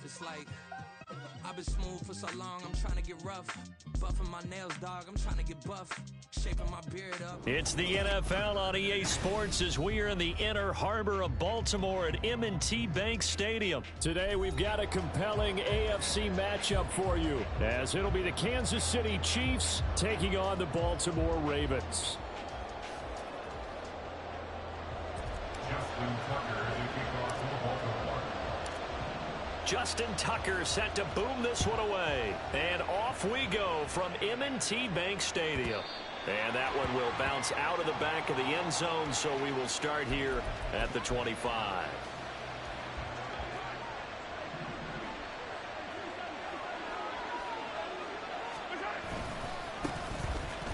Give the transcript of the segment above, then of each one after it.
It's like I've been smooth for so long, I'm trying to get rough. Buffing my nails, dog, I'm trying to get buff. Shaping my beard up. It's the NFL on EA Sports as we are in the inner harbor of Baltimore at M&T Bank Stadium. Today we've got a compelling AFC matchup for you, as it'll be the Kansas City Chiefs taking on the Baltimore Ravens. Justin Tucker set to boom this one away. And off we go from M&T Bank Stadium. And that one will bounce out of the back of the end zone, so we will start here at the 25.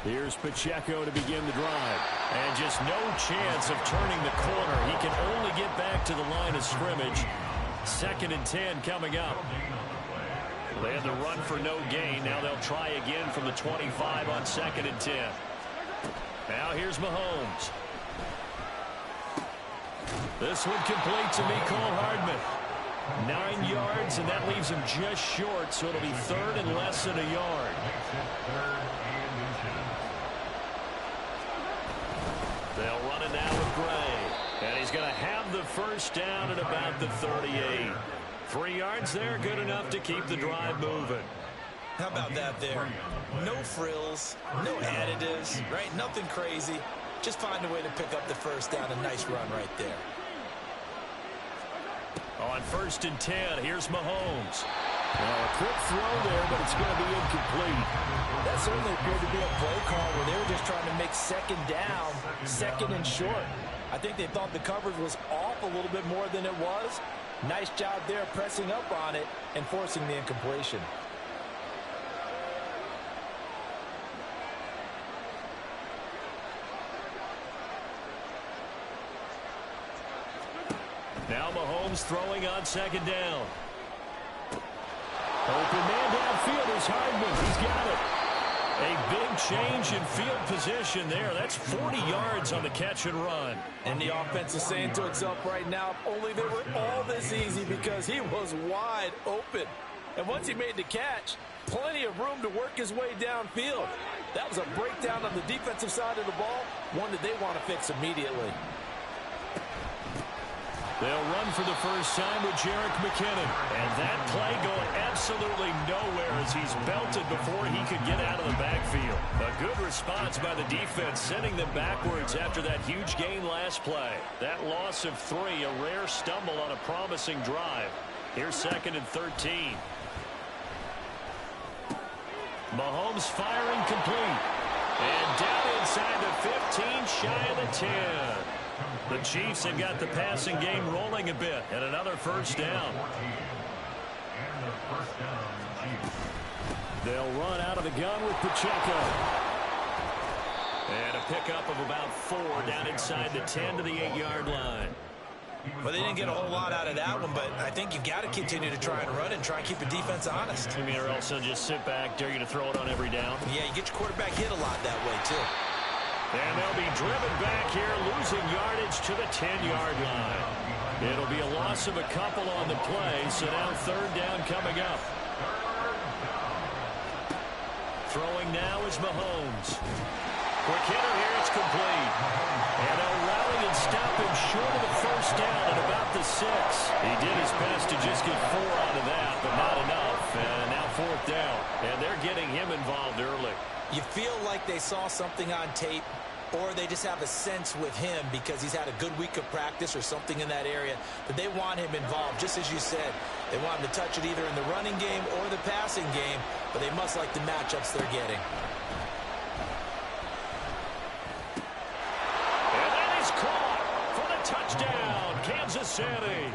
Here's Pacheco to begin the drive. And just no chance of turning the corner. He can only get back to the line of scrimmage. 2nd and 10 coming up. They had to run for no gain. Now they'll try again from the 25 on 2nd and 10. Now here's Mahomes. This one complete to Mecole Hardman. 9 yards, and that leaves him just short, so it'll be 3rd and less than a yard. They'll run it now with Gray. And he's going to have the first down at about the 38. 3 yards there, good enough to keep the drive moving. How about that there? No frills, no additives, right? Nothing crazy. Just find a way to pick up the first down. A nice run right there. On 1st and 10, here's Mahomes. Well, a quick throw there, but it's going to be incomplete. That certainly appeared to be a play call where they were just trying to make 2nd down, 2nd and short. I think they thought the coverage was off a little bit more than it was. Nice job there pressing up on it and forcing the incompletion. Now Mahomes throwing on 2nd down. Open man downfield is Hardman. He's got it. A big change in field position there. That's 40 yards on the catch and run. And the offense is saying to itself right now, only they were all this easy because he was wide open. And once he made the catch, plenty of room to work his way downfield. That was a breakdown on the defensive side of the ball, one that they want to fix immediately. They'll run for the first time with Jerick McKinnon. And that play going absolutely nowhere as he's belted before he could get out of the backfield. A good response by the defense, sending them backwards after that huge gain last play. That loss of 3, a rare stumble on a promising drive. Here's 2nd and 13. Mahomes firing complete. And down inside the 15, shy of the 10. The Chiefs have got the passing game rolling a bit, and another first down. They'll run out of the gun with Pacheco. And a pickup of about 4 down inside the 10 to the 8-yard line. Well, they didn't get a whole lot out of that one, but I think you've got to continue to try and run and try and keep the defense honest. You mean, or else they'll just sit back, dare you to throw it on every down? Yeah, you get your quarterback hit a lot that way, too. And they'll be driven back here, losing yardage to the 10-yard line. It'll be a loss of a couple on the play, so now 3rd down coming up. Throwing now is Mahomes. Quick hitter here, it's complete. And they'll rally and stop him short of the first down at about the 6. He did his best to just get 4 out of that, but not enough. And now 4th down. And they're getting him involved early. You feel like they saw something on tape, or they just have a sense with him because he's had a good week of practice or something in that area that they want him involved. Just as you said, they want him to touch it either in the running game or the passing game, but they must like the matchups they're getting. And that is caught for the touchdown, Kansas City.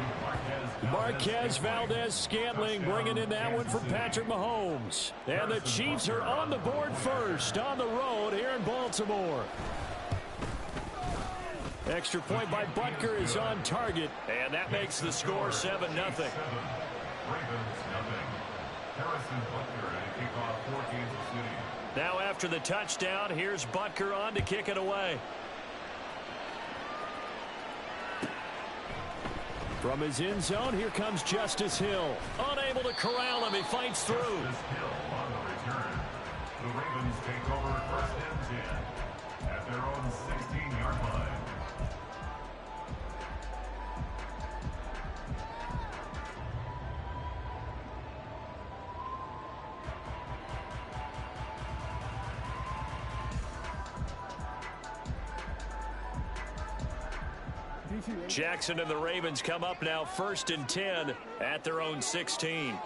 Marquez Valdez-Scantling bringing in that one for Patrick Mahomes. And the Chiefs are on the board first on the road here in Baltimore. Extra point by Butker is on target, and that makes the score 7-0. Now after the touchdown, here's Butker on to kick it away. From his end zone, here comes Justice Hill. Unable to corral him, he fights through. Hill on the return. The Ravens take over 1st and 10 at their own 16-yard line. Jackson and the Ravens come up now 1st and 10 at their own 16.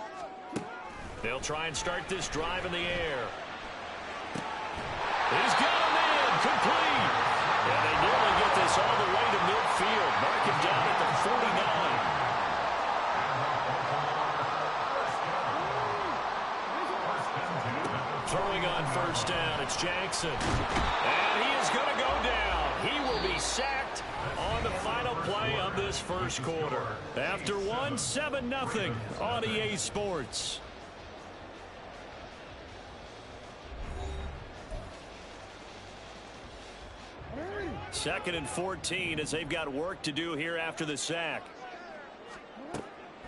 They'll try and start this drive in the air. He's got him in, complete. And they nearly get this all the way to midfield. Mark him down at the 49. Throwing on 1st down, it's Jackson. And he is going to go down. He will be sacked on the final play of this 1st quarter. After 7-0 on EA Sports. Second and 14 as they've got work to do here after the sack.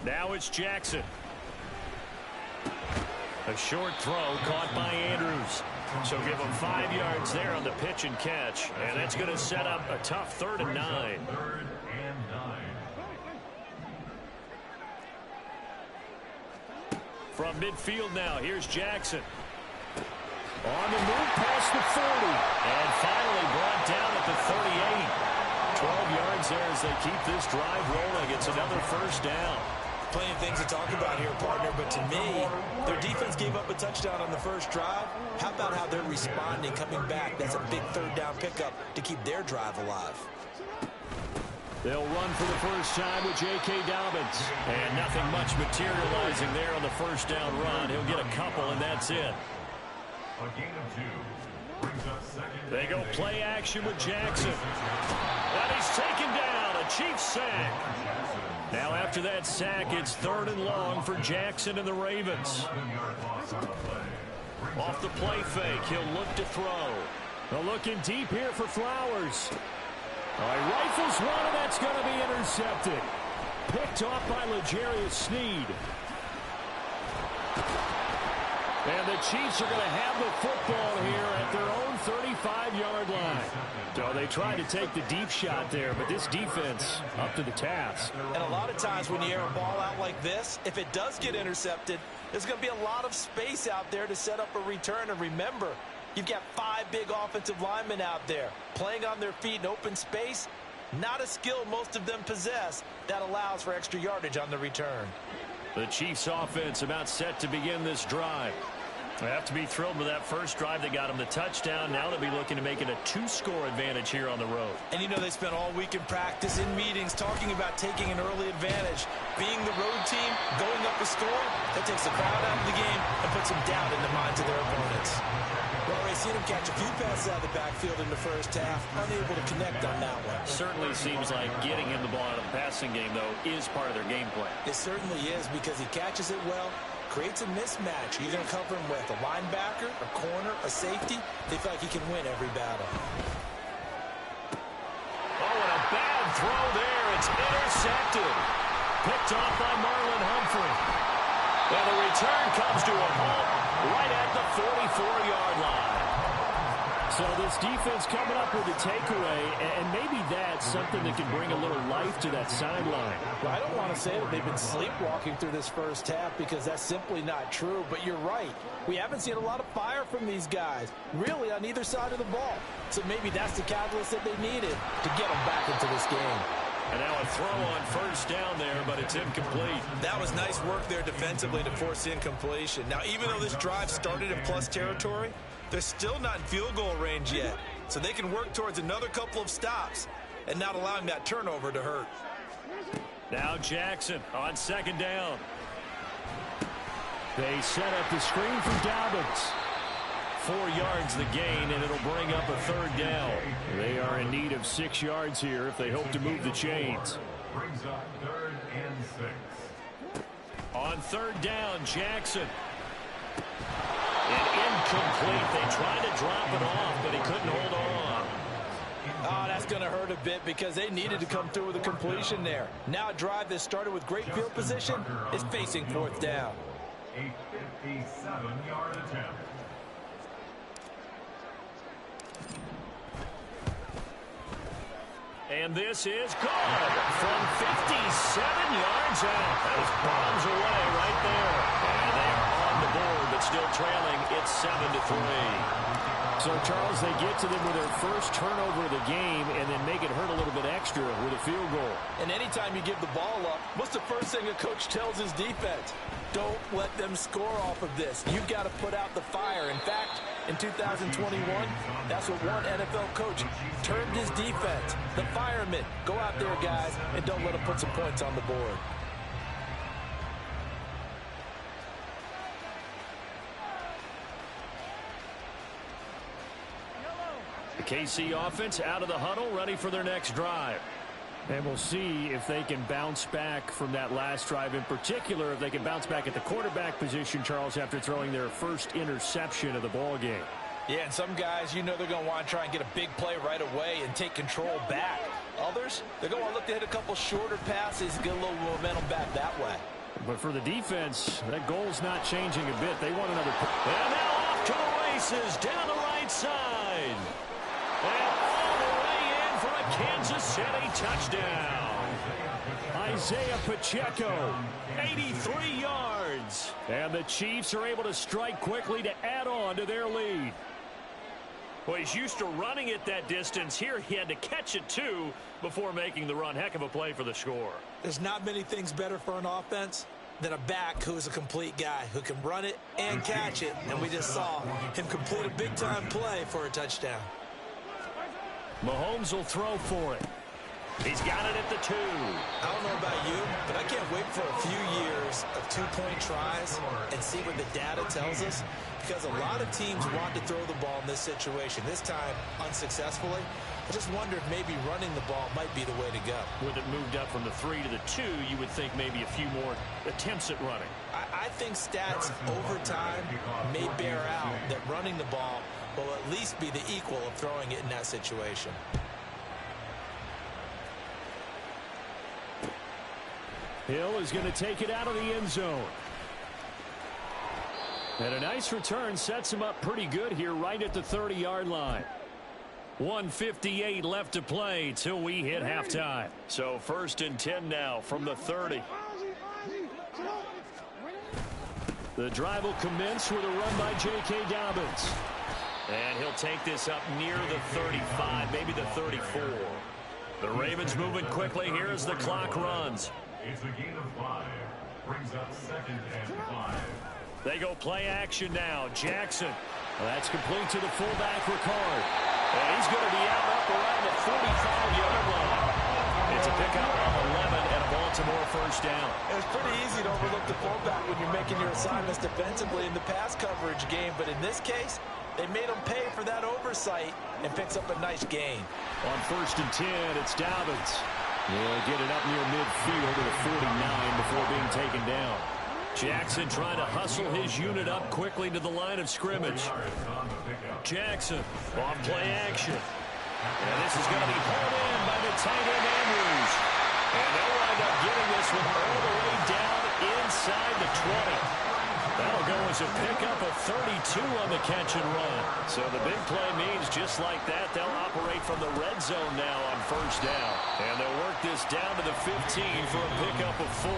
Now it's Jackson. A short throw caught by Andrews. So give him 5 yards there on the pitch and catch. And that's going to set up a tough 3rd and 9. 3rd and 9. From midfield now, here's Jackson. On the move past the 40. And finally brought down at the 38. 12 yards there as they keep this drive rolling. It's another 1st down. Plenty of things to talk about here, partner, but to me, their defense gave up a touchdown on the 1st drive. How about how they're responding, coming back? That's a big 3rd down pickup to keep their drive alive. They'll run for the 1st time with J.K. Dobbins. And nothing much materializing there on the 1st down run. He'll get a couple, and that's it. A gain of 2 brings up 2nd. They go play action with Jackson. And he's taken down. A Chiefs sack. Now after that sack, it's 3rd and long for Jackson and the Ravens. Off the play fake, he'll look to throw. They're looking deep here for Flowers. All right, rifles one, and that's going to be intercepted. Picked off by L'Jarius Sneed. And the Chiefs are going to have the football here at their own 35-yard line. So they tried to take the deep shot there, but this defense up to the task. And a lot of times when you air a ball out like this, if it does get intercepted, there's going to be a lot of space out there to set up a return. And remember, you've got 5 big offensive linemen out there playing on their feet in open space. Not a skill most of them possess that allows for extra yardage on the return. The Chiefs offense about set to begin this drive. They have to be thrilled with that 1st drive that got them the touchdown. Now they'll be looking to make it a 2-score advantage here on the road. And you know they spent all week in practice, in meetings, talking about taking an early advantage. Being the road team, going up a score, that takes the crowd out of the game and puts some doubt in the minds of their opponents. We've already seen him catch a few passes out of the backfield in the 1st half, unable to connect on that one. Certainly seems like getting him the ball out of the passing game, though, is part of their game plan. It certainly is, because he catches it well, creates a mismatch. You're going to cover him with a linebacker, a corner, a safety. They feel like he can win every battle. Oh, and a bad throw there. It's intercepted. Picked off by Marlon Humphrey. And the return comes to a halt right at the 44-yard line. So this defense coming up with a takeaway, and maybe that's something that can bring a little life to that sideline. Well, I don't want to say that they've been sleepwalking through this 1st half, because that's simply not true. But you're right. We haven't seen a lot of fire from these guys, really, on either side of the ball. So maybe that's the catalyst that they needed to get them back into this game. And now a throw on 1st down there, but it's incomplete. That was nice work there defensively to force incompletion. Now, even though this drive started in plus territory, they're still not in field goal range yet. So they can work towards another couple of stops and not allowing that turnover to hurt. Now Jackson on 2nd down. They set up the screen for Dobbins. 4 yards the gain, and it'll bring up a 3rd down. They are in need of 6 yards here if they hope to move the chains. Brings up 3rd and 6. On 3rd down, Jackson. And incomplete. They tried to drop it off, but he couldn't hold on. Oh, that's going to hurt a bit because they needed to come through with a completion there. Now a drive that started with great field position is facing fourth down. A 57-yard attempt. And this is good from 57 yards out. Those bombs away right there. And they are on the board, but still trailing. It's 7-3. So, Charles, they get to them with their first turnover of the game and then make it hurt a little bit extra with a field goal. And anytime you give the ball up, what's the first thing a coach tells his defense? Don't let them score off of this. You've got to put out the fire. In fact, in 2021, that's what one NFL coach termed his defense. The firemen. Go out there, guys, and don't let them put some points on the board. The KC offense out of the huddle, ready for their next drive. And we'll see if they can bounce back from that last drive. In particular, if they can bounce back at the quarterback position, Charles, after throwing their first interception of the ball game. Yeah, and some guys, you know they're going to want to try and get a big play right away and take control back. Others, they're going to want to look to hit a couple shorter passes, get a little momentum back that way. But for the defense, that goal's not changing a bit. They want another. And now off to the races down the right side. And all the way in for a Kansas City touchdown. Isaiah Pacheco, 83 yards. And the Chiefs are able to strike quickly to add on to their lead. Well, he's used to running it that distance. Here he had to catch it, too, before making the run. Heck of a play for the score. There's not many things better for an offense than a back who's a complete guy who can run it and catch it. And we just saw him complete a big-time play for a touchdown. Mahomes will throw for it. He's got it at the 2. I don't know about you, but I can't wait for a few years of two-point tries and see what the data tells us, because a lot of teams want to throw the ball in this situation. This time, unsuccessfully. I just wonder if maybe running the ball might be the way to go. With it moved up from the 3 to the 2, you would think maybe a few more attempts at running. I think stats over time may bear out that running the ball will at least be the equal of throwing it in that situation. Hill is going to take it out of the end zone. And a nice return sets him up pretty good here right at the 30-yard line. 1:58 left to play till we hit halftime. So 1st and 10 now from the 30. The drive will commence with a run by J.K. Dobbins. And he'll take this up near the 35, maybe the 34. The Ravens moving quickly here as the clock runs. It's a gain of 5. Brings up 2nd and 5. They go play action now. Jackson. Well, that's complete to the fullback, Ricard. And he's going to be out up around the 45-yard line. It's a pickup of 11 and a Baltimore first down. It's pretty easy to overlook the fullback when you're making your assignments defensively in the pass coverage game, but in this case, they made him pay for that oversight and picks up a nice gain. On 1st and 10, it's Dobbins. He'll get it up near midfield to the 49 before being taken down. Jackson trying to hustle his unit up quickly to the line of scrimmage. Jackson off play action. And this is going to be hauled in by the tight end Andrews. And they'll wind up getting this one all the way down inside the 20. That'll go as a pickup of 32 on the catch and run. So the big play means just like that, they'll operate from the red zone now on 1st down. And they'll work this down to the 15 for a pickup of 4.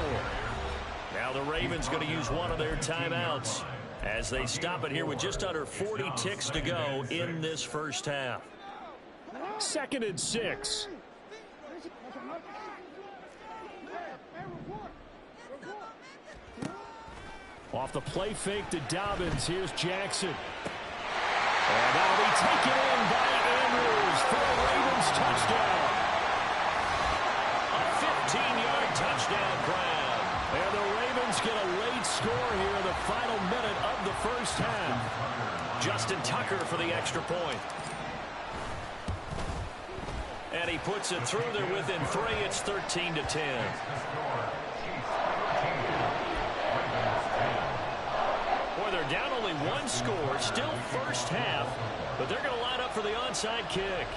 Now the Ravens going to use one of their timeouts as they stop it here with just under 40 ticks to go in this first half. 2nd and 6. Off the play fake to Dobbins. Here's Jackson. And that'll be taken in by Andrews for a Ravens touchdown. A 15-yard touchdown grab. And the Ravens get a late score here in the final minute of the first half. Justin Tucker for the extra point. And he puts it through there within 3. It's 13-10. Boy, they're down only 1 score. Still first half. But they're going to line up for the onside kick.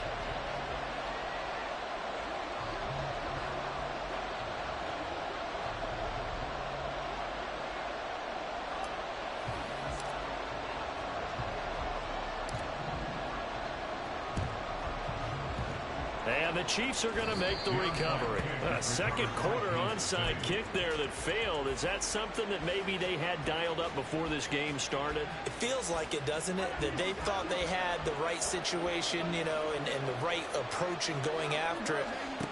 And the Chiefs are going to make the recovery. A second quarter onside kick there that failed. Is that something that maybe they had dialed up before this game started? It feels like it, doesn't it? That they thought they had the right situation, you know, and the right approach in going after it.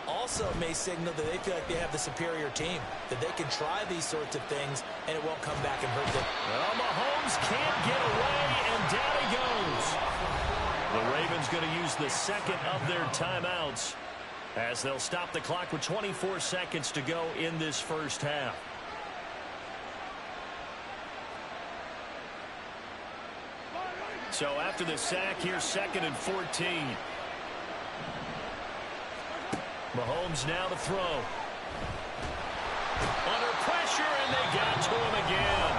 Also may signal that they feel like they have the superior team, that they can try these sorts of things, and it won't come back and hurt them. Well, Mahomes can't get away, and down he goes. The Ravens going to use the second of their timeouts as they'll stop the clock with 24 seconds to go in this first half. So after the sack, here's 2nd and 14. Mahomes now to throw. Under pressure, and they got to him again.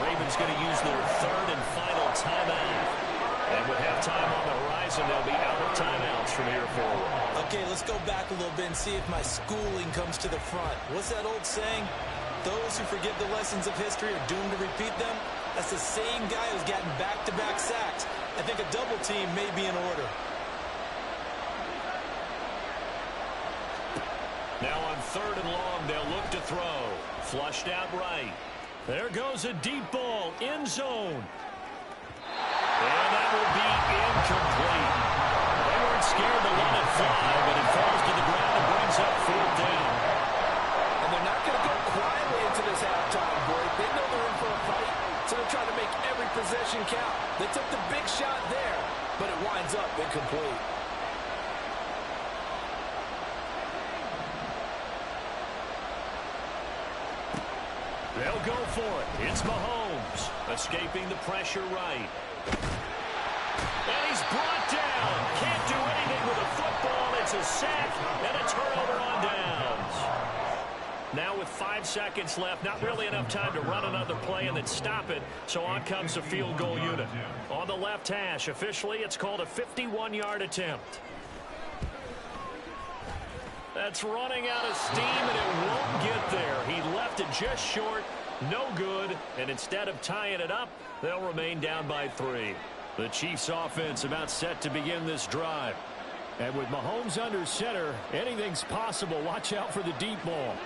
Ravens going to use their third and final timeout. And with halftime on the horizon, they'll be out of timeouts from here forward. Okay, let's go back a little bit and see if my schooling comes to the front. What's that old saying? Those who forget the lessons of history are doomed to repeat them. That's the same guy who's gotten back-to-back sacks. I think a double team may be in order. Now on 3rd and long, they'll look to throw. Flushed out right. There goes a deep ball, end zone. And that will be incomplete. They weren't scared to let it fly, but it falls to the ground and brings up 4th down. And they're not going to go quietly into this halftime break. They know they're in for a fight, so they're trying to make every possession count. They took the big shot there, but it winds up incomplete. They'll go for it. It's Mahomes, escaping the pressure right. And he's brought down. Can't do anything with a football. It's a sack and a turnover on downs. Now with 5 seconds left, not really enough time to run another play and then stop it. So on comes the field goal unit. On the left hash, officially it's called a 51-yard attempt. That's running out of steam, and it won't get there. He left it just short, no good, and instead of tying it up, they'll remain down by 3. The Chiefs offense about set to begin this drive. And with Mahomes under center, anything's possible. Watch out for the deep ball.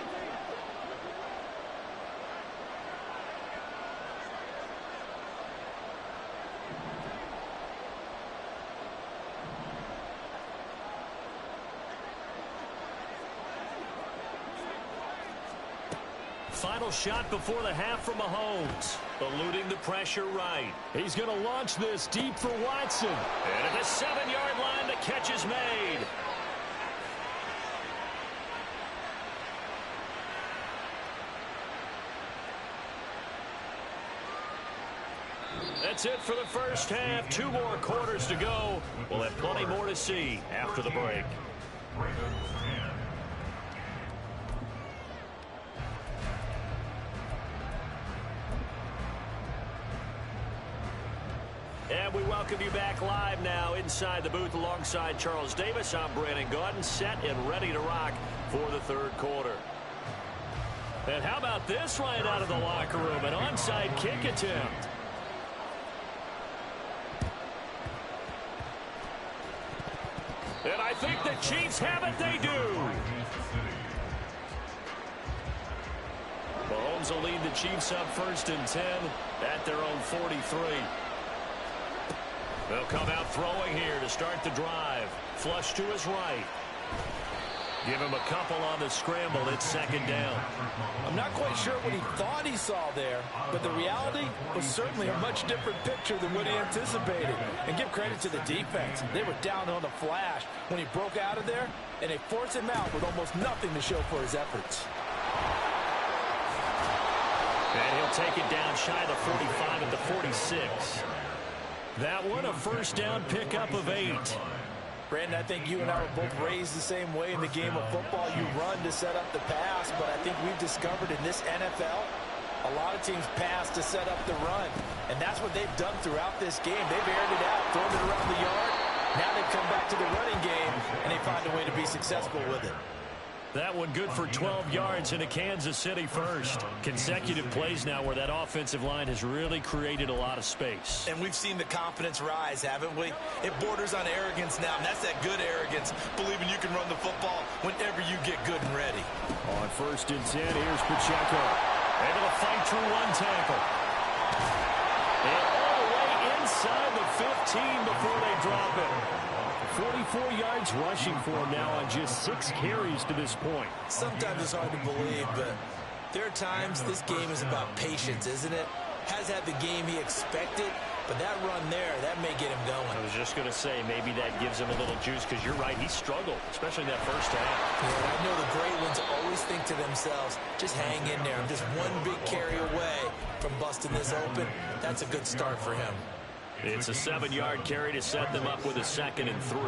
Final shot before the half from Mahomes. Eluding the pressure right. He's going to launch this deep for Watson. And at the 7-yard line, the catch is made. That's it for the first half. 2 more quarters to go. We'll have plenty more to see after the break. Ravens 10. And we welcome you back live now inside the booth alongside Charles Davis. I'm Brandon Gaudin, set and ready to rock for the 3rd quarter. And how about this right out of the locker room? An onside kick attempt. And I think the Chiefs have it. They do. Mahomes will lead the Chiefs up 1st and 10 at their own 43. They'll come out throwing here to start the drive. Flush to his right. Give him a couple on the scramble. It's 2nd down. I'm not quite sure what he thought he saw there, but the reality was certainly a much different picture than what he anticipated. And give credit to the defense. They were down on the flash when he broke out of there, and they forced him out with almost nothing to show for his efforts. And he'll take it down shy of the 45 at the 46. That one a 1st down pickup of 8. Brandon, I think you and I were both raised the same way in the game of football. You run to set up the pass, but I think we've discovered in this NFL, a lot of teams pass to set up the run. And that's what they've done throughout this game. They've aired it out, thrown it around the yard. Now they've come back to the running game, and they find a way to be successful with it. That one good for 12 yards into Kansas City first. Consecutive plays now where that offensive line has really created a lot of space. And we've seen the confidence rise, haven't we? It borders on arrogance now, and that's that good arrogance, believing you can run the football whenever you get good and ready. On 1st and 10, here's Pacheco. Able to fight through one tackle. And all the way inside the 15 before they drop it. 44 yards rushing for him now on just 6 carries to this point. Sometimes it's hard to believe, but there are times this game is about patience, isn't it? Has had the game he expected, but that run there, that may get him going. I was just going to say, maybe that gives him a little juice, because you're right, he struggled, especially in that first half. Yeah, I know the great ones always think to themselves, just hang in there. I'm just one big carry away from busting this open. That's a good start for him. It's a 7-yard carry to set them up with a 2nd and 3.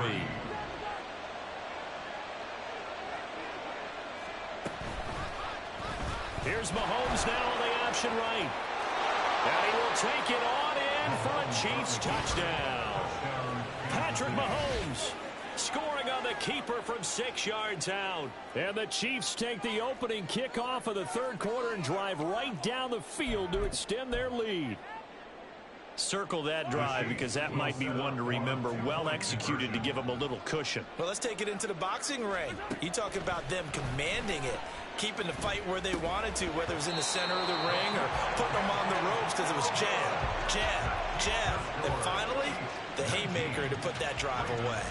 Here's Mahomes now on the option right. And he will take it on in for a Chiefs touchdown. Patrick Mahomes scoring on the keeper from 6 yards out. And the Chiefs take the opening kickoff of the 3rd quarter and drive right down the field to extend their lead. Circle that drive, because that might be one to remember. Well executed to give them a little cushion. Well, let's take it into the boxing ring. You talk about them commanding it, keeping the fight where they wanted to, whether it was in the center of the ring or putting them on the ropes, because it was jab, jab, jab. And finally, the haymaker to put that drive away.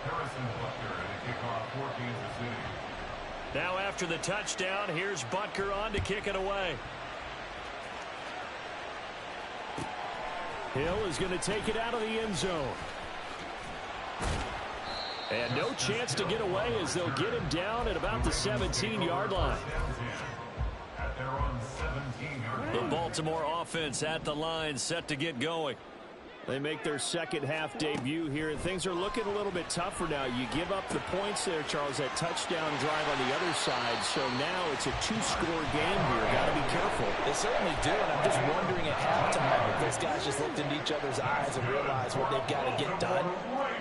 Harrison Butker to kick off for Kansas City. Now after the touchdown, here's Butker on to kick it away. Hill is going to take it out of the end zone. And no chance to get away as they'll get him down at about the 17-yard line. At their own 17-yard line. The Baltimore offense at the line, set to get going. They make their second half debut here, and things are looking a little bit tougher now. You give up the points there, Charles, that touchdown drive on the other side. So now it's a 2-score game here. Got to be careful. They certainly do, and I'm just wondering at halftime if those guys just looked into each other's eyes and realized what they've got to get done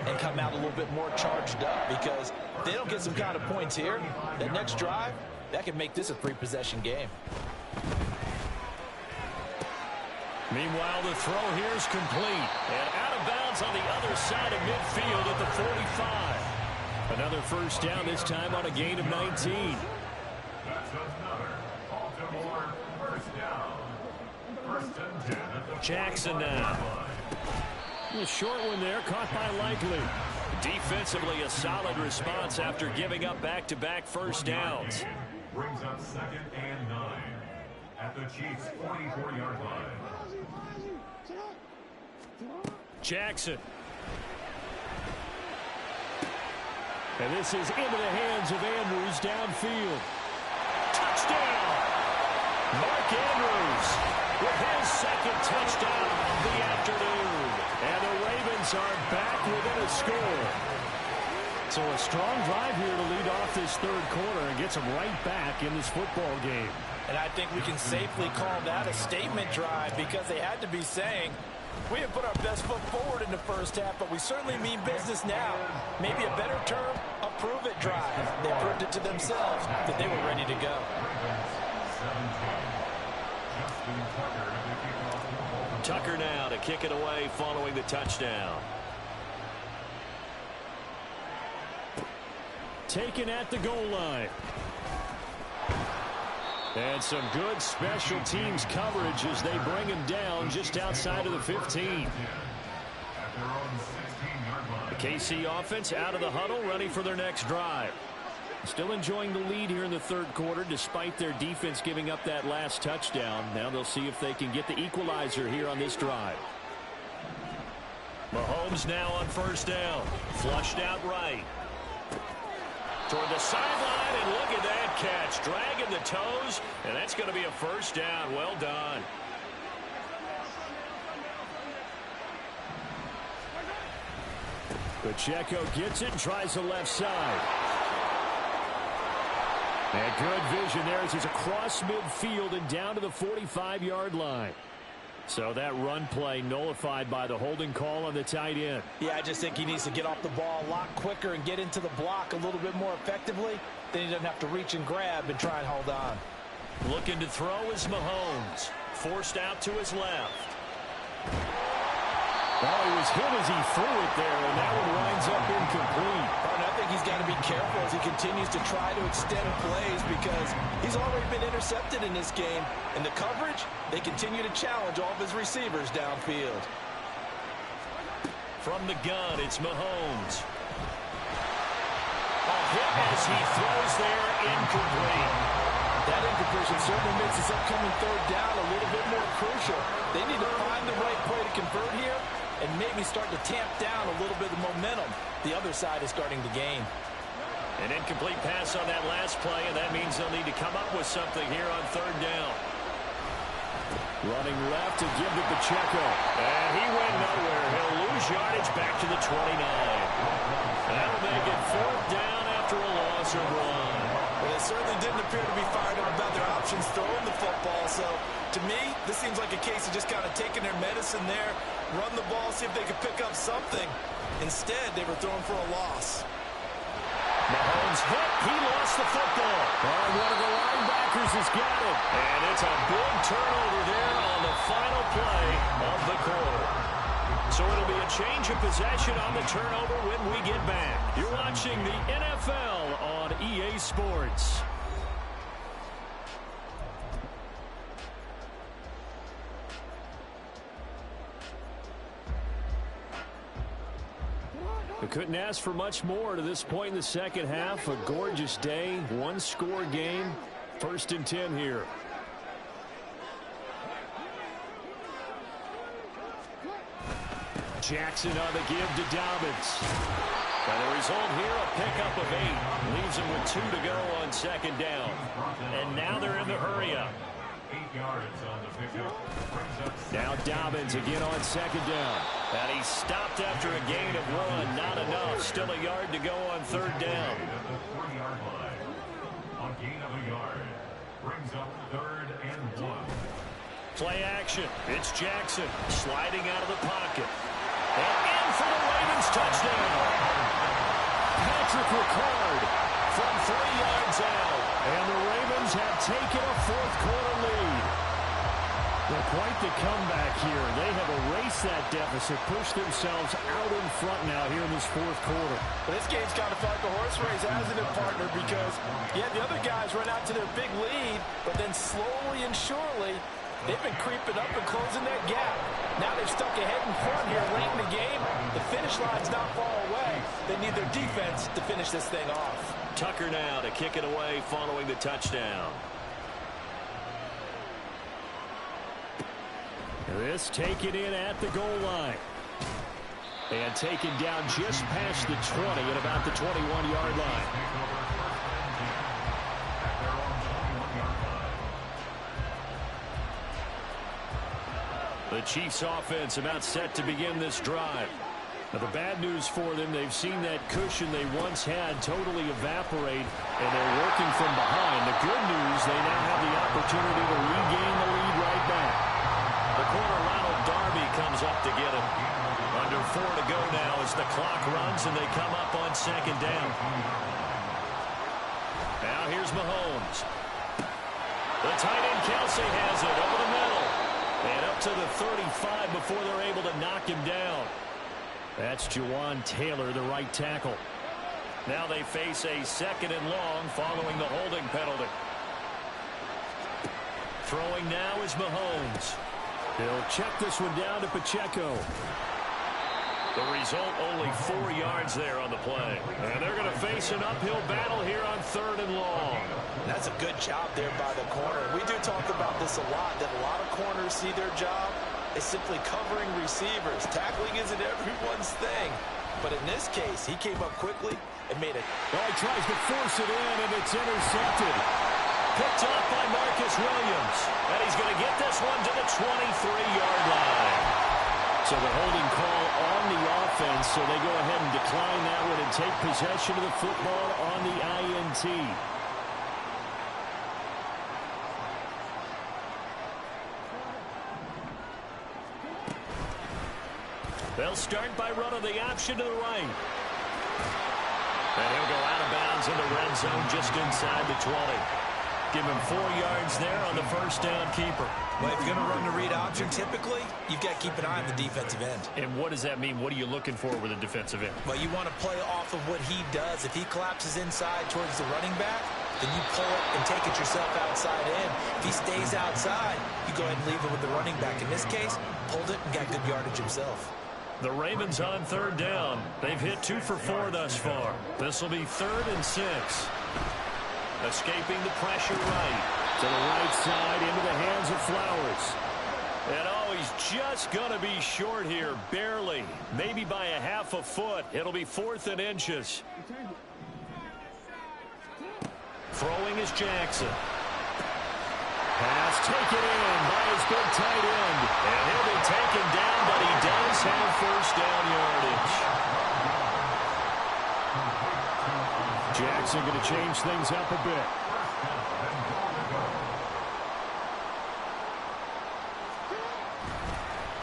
and come out a little bit more charged up, because if they don't get some kind of points here, that next drive, that could make this a 3-possession game. Meanwhile, the throw here is complete. And out of bounds on the other side of midfield at the 45. Another first down, this time on a gain of 19. That's another Baltimore first down. 1st and 10 at the Jackson now. A short one there, caught by Likely. Defensively, a solid response after giving up back-to-back first downs. Brings up 2nd and 9 at the Chiefs' 44-yard line. Jackson. And this is into the hands of Andrews downfield. Touchdown! Mark Andrews with his 2nd touchdown of the afternoon. And the Ravens are back within a score. So a strong drive here to lead off this 3rd quarter and gets them right back in this football game. And I think we can safely call that a statement drive, because they had to be saying, we have put our best foot forward in the first half, but we certainly mean business now. Maybe a better term, a prove-it drive. They proved it to themselves that they were ready to go. Tucker now to kick it away following the touchdown. Taken at the goal line. And some good special teams coverage as they bring him down just outside of the 15. The KC offense out of the huddle, ready for their next drive. Still enjoying the lead here in the 3rd quarter despite their defense giving up that last touchdown. Now they'll see if they can get the equalizer here on this drive. Mahomes now on 1st down. Flushed out right. Toward the sideline, and look at that catch. Dragging the toes, and that's going to be a first down. Well done. Pacheco gets it and tries the left side. And good vision there as he's across midfield and down to the 45-yard line. So that run play nullified by the holding call on the tight end. Yeah, I just think he needs to get off the ball a lot quicker and get into the block a little bit more effectively. Then he doesn't have to reach and grab and try and hold on. Looking to throw is Mahomes. Forced out to his left. Oh, he was hit as he threw it there, and that one winds up incomplete. And I think he's got to be careful as he continues to try to extend plays because he's already been intercepted in this game. And the coverage, they continue to challenge all of his receivers downfield. From the gun, it's Mahomes. A hit as he throws there, incomplete. That incompletion certainly makes this upcoming third down a little bit more crucial. They need to find the right play to convert here and maybe start to tamp down a little bit of momentum the other side is starting to gain. An incomplete pass on that last play, and that means they'll need to come up with something here on third down. Running left to give to Pacheco. And he went nowhere. He'll lose yardage back to the 29. That'll make it fourth down after a loss of one. Well, they certainly didn't appear to be fired up about their options throwing the football. So, to me, this seems like a case of just kind of taking their medicine there, run the ball, see if they could pick up something. Instead, they were throwing for a loss. Mahomes hit. He lost the football. And one of the linebackers has got it. And it's a big turnover there on the final play of the quarter. So it'll be a change of possession on the turnover when we get back. You're watching the NFL on EA Sports. We couldn't ask for much more to this point in the second half. A gorgeous day, one-score game, 1st and 10 here. Jackson on the give to Dobbins. And the result here, a pickup of 8. Leaves them with 2 to go on second down. And now they're in the hurry-up. 8 yards on the pickup. Now Dobbins again on second down. And he stopped after a gain of 1. Not enough. Still a yard to go on third down. At the 4-yard line. On gain of a yard. Brings up 3rd and 1. Play action. It's Jackson sliding out of the pocket. And in for the Ravens touchdown. Patrick Ricard From 3 yards out. And the Ravens have taken a fourth-quarter lead. Well, quite the comeback here. They have erased that deficit, pushed themselves out in front now here in this fourth quarter. Well, this game's kind of felt like a horse race, hasn't it, partner? Because, yeah, the other guys run out to their big lead, but then slowly and surely, they've been creeping up and closing that gap. Now they're stuck ahead in front here late in the game. The finish line's not far away. They need their defense to finish this thing off. Tucker now to kick it away following the touchdown. This taken in at the goal line. And taken down just past the 20 at about the 21-yard line. The Chiefs offense about set to begin this drive. Now, the bad news for them, they've seen that cushion they once had totally evaporate, and they're working from behind. The good news, they now have the opportunity to regain the lead right back. The corner, Ronald Darby, comes up to get him. Under 4 to go now as the clock runs and they come up on second down. Now here's Mahomes. The tight end Kelsey has it over the middle. And up to the 35 before they're able to knock him down. That's Jawan Taylor, the right tackle. Now they face a 2nd and long following the holding penalty. Throwing now is Mahomes. He'll check this one down to Pacheco. The result, only 4 yards there on the play. And they're going to face an uphill battle here on 3rd and long. That's a good job there by the corner. We do talk about this a lot, that a lot of corners see their job is simply covering receivers. Tackling isn't everyone's thing. But in this case, he came up quickly and made it. Well, he tries to force it in, and it's intercepted. Picked off by Marcus Williams. And he's going to get this one to the 23-yard line. So the holding call on the offense, so they go ahead and decline that one and take possession of the football on the INT. They'll start by running the option to the right. And he'll go out of bounds in the red zone just inside the 20. Give him 4 yards there on the first down keeper. Well, if you're going to run the read option, typically, you've got to keep an eye on the defensive end. And what does that mean? What are you looking for with a defensive end? Well, you want to play off of what he does. If he collapses inside towards the running back, then you pull it and take it yourself outside in. If he stays outside, you go ahead and leave it with the running back. In this case, pulled it and got good yardage himself. The Ravens on third down. They've hit 2 for 4 thus far. This will be 3rd and 6. Escaping the pressure right. To the right side into the hands of Flowers. And oh, he's just going to be short here. Barely. Maybe by a half a foot. It'll be 4th and inches. Throwing is Jackson. Pass taken in by his big tight end. And he'll be taken down, but he does have first down yardage. Jackson going to change things up a bit.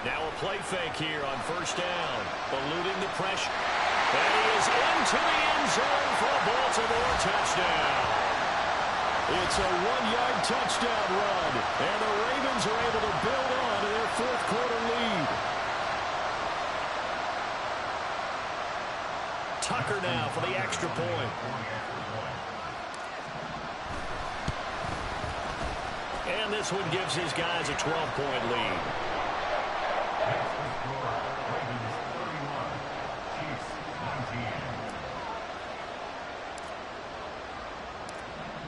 Now a play fake here on first down. Eluding the pressure. And he is into the end zone for a Baltimore touchdown. It's a 1-yard touchdown run. And the Ravens are able to build on to their 4th quarter lead. Tucker now for the extra point. And this one gives his guys a 12-point lead.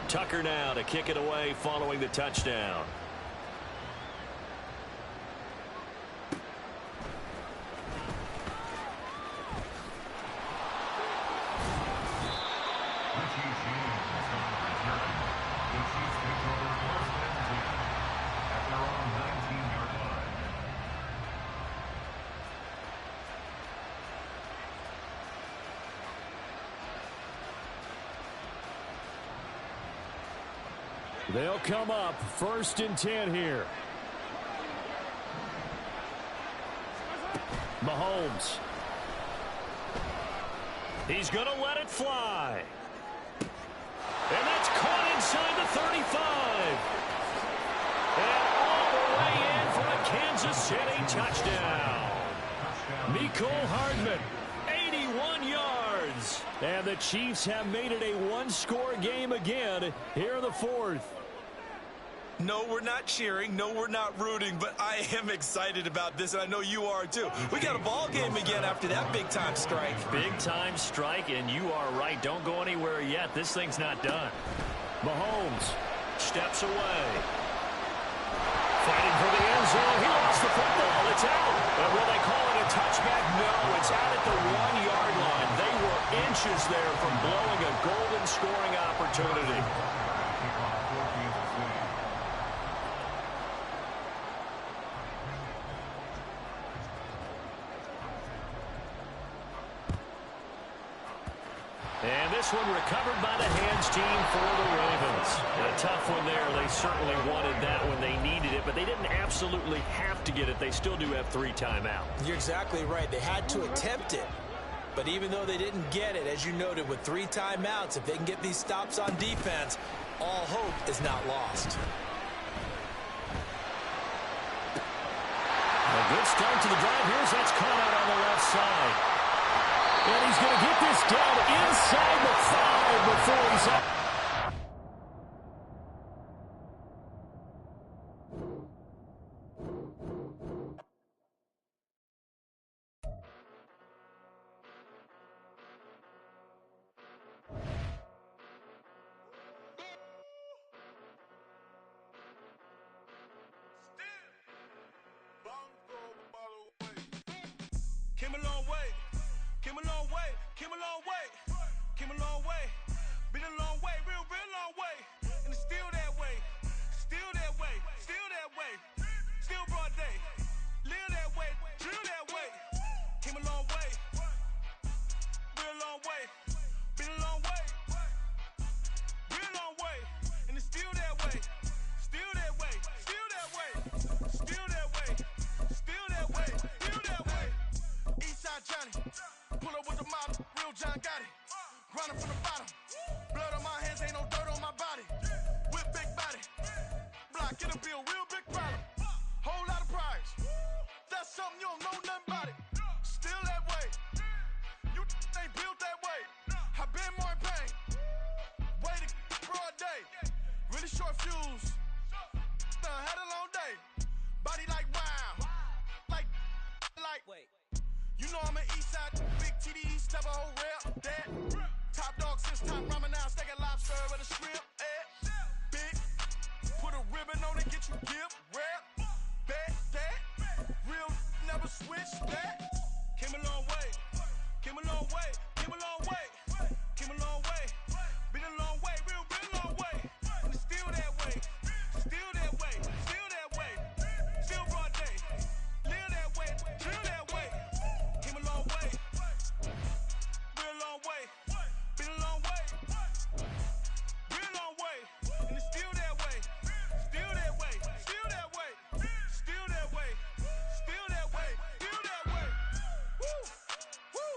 Tucker now to kick it away following the touchdown. They'll come up 1st and 10 here. Mahomes. He's going to let it fly. And that's caught inside the 35. And all the way in for a Kansas City touchdown. Mecole Hardman, 81 yards. And the Chiefs have made it a 1-score game again here in the 4th. No, we're not cheering. No, we're not rooting. But I am excited about this, and I know you are too. We got a ball game again after that big-time strike. Big-time strike, and you are right. Don't go anywhere yet. This thing's not done. Mahomes steps away. Fighting for the end zone. He lost the football. It's out. And will they call it a touchback? No, it's out at the 1-yard line. They were inches there from blowing a golden scoring opportunity. And this one recovered by the hands team for the Ravens. A tough one there. They certainly wanted that when they needed it, but they didn't absolutely have to get it. They still do have 3 timeouts. You're exactly right. They had to attempt it. But even though they didn't get it, as you noted, with 3 timeouts, if they can get these stops on defense, all hope is not lost. A good start to the drive. Here's that's caught out on the left side. And he's going to get this down inside the 5 before he's up. Came a long way. Came a long way, came a long way, came a long way, been a long way, real long way, and it's still that way, still that way, still that way, still broad day, live that way, drill that way, came a long way, real long way, been a long way, real long way, and it's still that way, still that way, still that way, still that way, still that way, still that way. nothing about it. Still that way. You ain't built that way. I been more in pain. Waited broad day. Really short fuse. Had a long day. Body like wow. Like. Wait. You know I'm an east side. Big TD, step a whole rep. That. Top dog since top ramen now. Steak and lobster with a shrimp. Big. Put a ribbon on it, get you give. Rep. Bet that. Real never switch that. Came a long way. Came a long way. Came a long way. Came a long way. Been a long way. Real long way. And it's still that way. Still that way. Still that way. Still broad day. Live that way. Chill that way. Came a long way. Real long way. Been a long way. Real long way. And it's still that way. Still that way. Still that way. Still that way. Still that way. Still that way. Woo. Woo.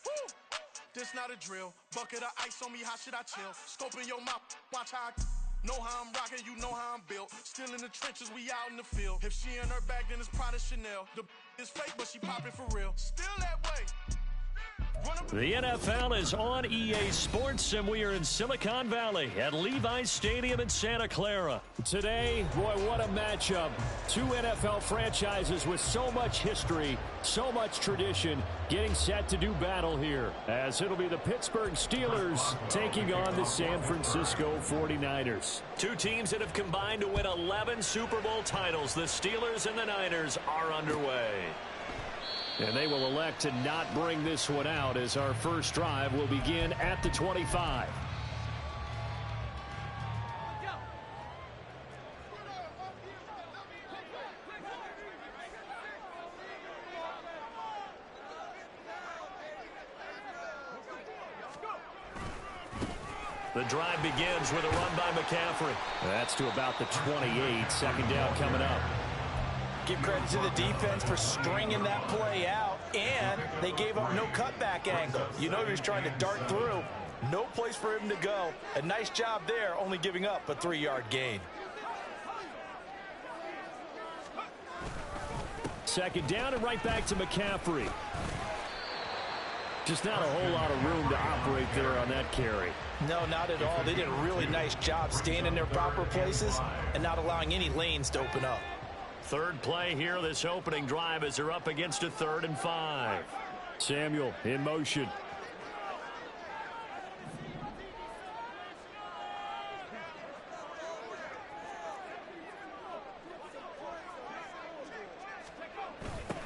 Woo. This not a drill. Bucket of ice on me, how should I chill? Scope in your mouth, watch how I know how I'm rocking, you know how I'm built. Still in the trenches, we out in the field. If she in her bag, then it's Prada Chanel. The is fake, but she popping for real. Still that way. The NFL is on EA Sports, and we are in Silicon Valley at Levi's Stadium in Santa Clara. Today, boy, what a matchup. Two NFL franchises with so much history, so much tradition, getting set to do battle here, as it'll be the Pittsburgh Steelers taking on the San Francisco 49ers. Two teams that have combined to win 11 Super Bowl titles. The Steelers and the Niners are underway. And they will elect to not bring this one out, as our first drive will begin at the 25. The drive begins with a run by McCaffrey. That's to about the 28. Second down coming up. Give credit to the defense for stringing that play out, and they gave up no cutback angle. You know he was trying to dart through. No place for him to go. A nice job there, only giving up a 3-yard gain. Second down and right back to McCaffrey. Just not a whole lot of room to operate there on that carry. No, not at all. They did a really nice job staying in their proper places and not allowing any lanes to open up. Third play here, this opening drive, as they're up against a 3rd and 5. Samuel in motion.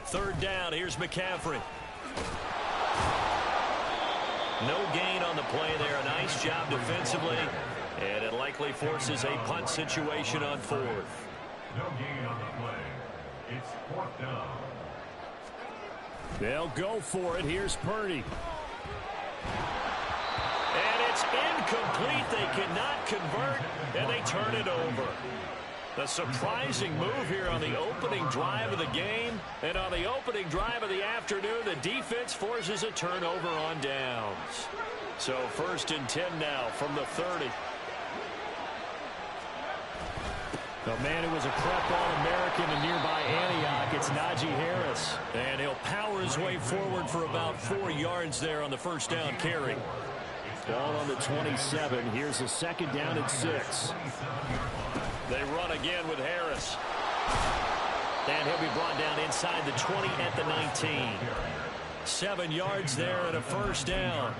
Third down, here's McCaffrey. No gain on the play there. A nice job defensively, and it likely forces a punt situation on 4th. No gain on the play. It's 4th down. They'll go for it. Here's Purdy. And it's incomplete. They cannot convert, and they turn it over. A surprising move here on the opening drive of the game. And on the opening drive of the afternoon, the defense forces a turnover on downs. So 1st and 10 now from the 30. The man who was a prep All-American in nearby Antioch, it's Najee Harris. And he'll power his way forward for about 4 yards there on the first down carry. Ball on the 27. Here's a second down and 6. They run again with Harris. And he'll be brought down inside the 20 at the 19. 7 yards there and a first down.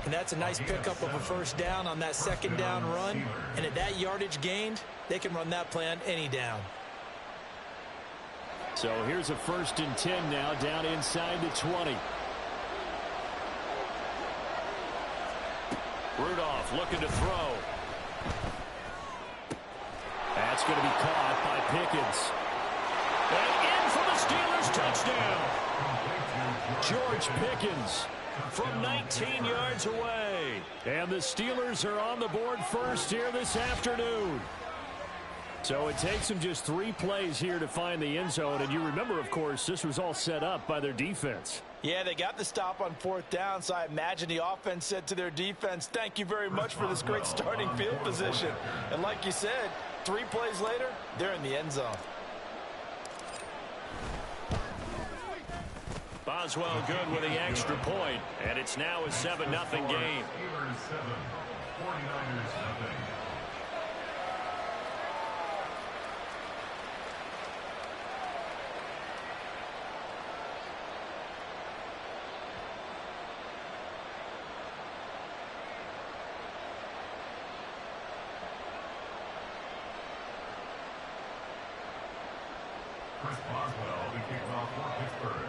And that's a nice pickup of a first down on that second down run. And at that yardage gained, they can run that play on any down. So here's a 1st and 10 now, down inside the 20. Rudolph looking to throw. That's going to be caught by Pickens. And in for the Steelers touchdown. George Pickens from 19 yards away. And the Steelers are on the board first here this afternoon. So it takes them just 3 plays here to find the end zone. And you remember, of course, this was all set up by their defense. Yeah, they got the stop on 4th down, so I imagine the offense said to their defense, thank you very much for this great starting field position. And like you said, 3 plays later, they're in the end zone. Boswell good with the extra point, and it's now a 7-0 game. Steelers 7, 49ers nothing. Chris Boswell, the kickoff for Pittsburgh.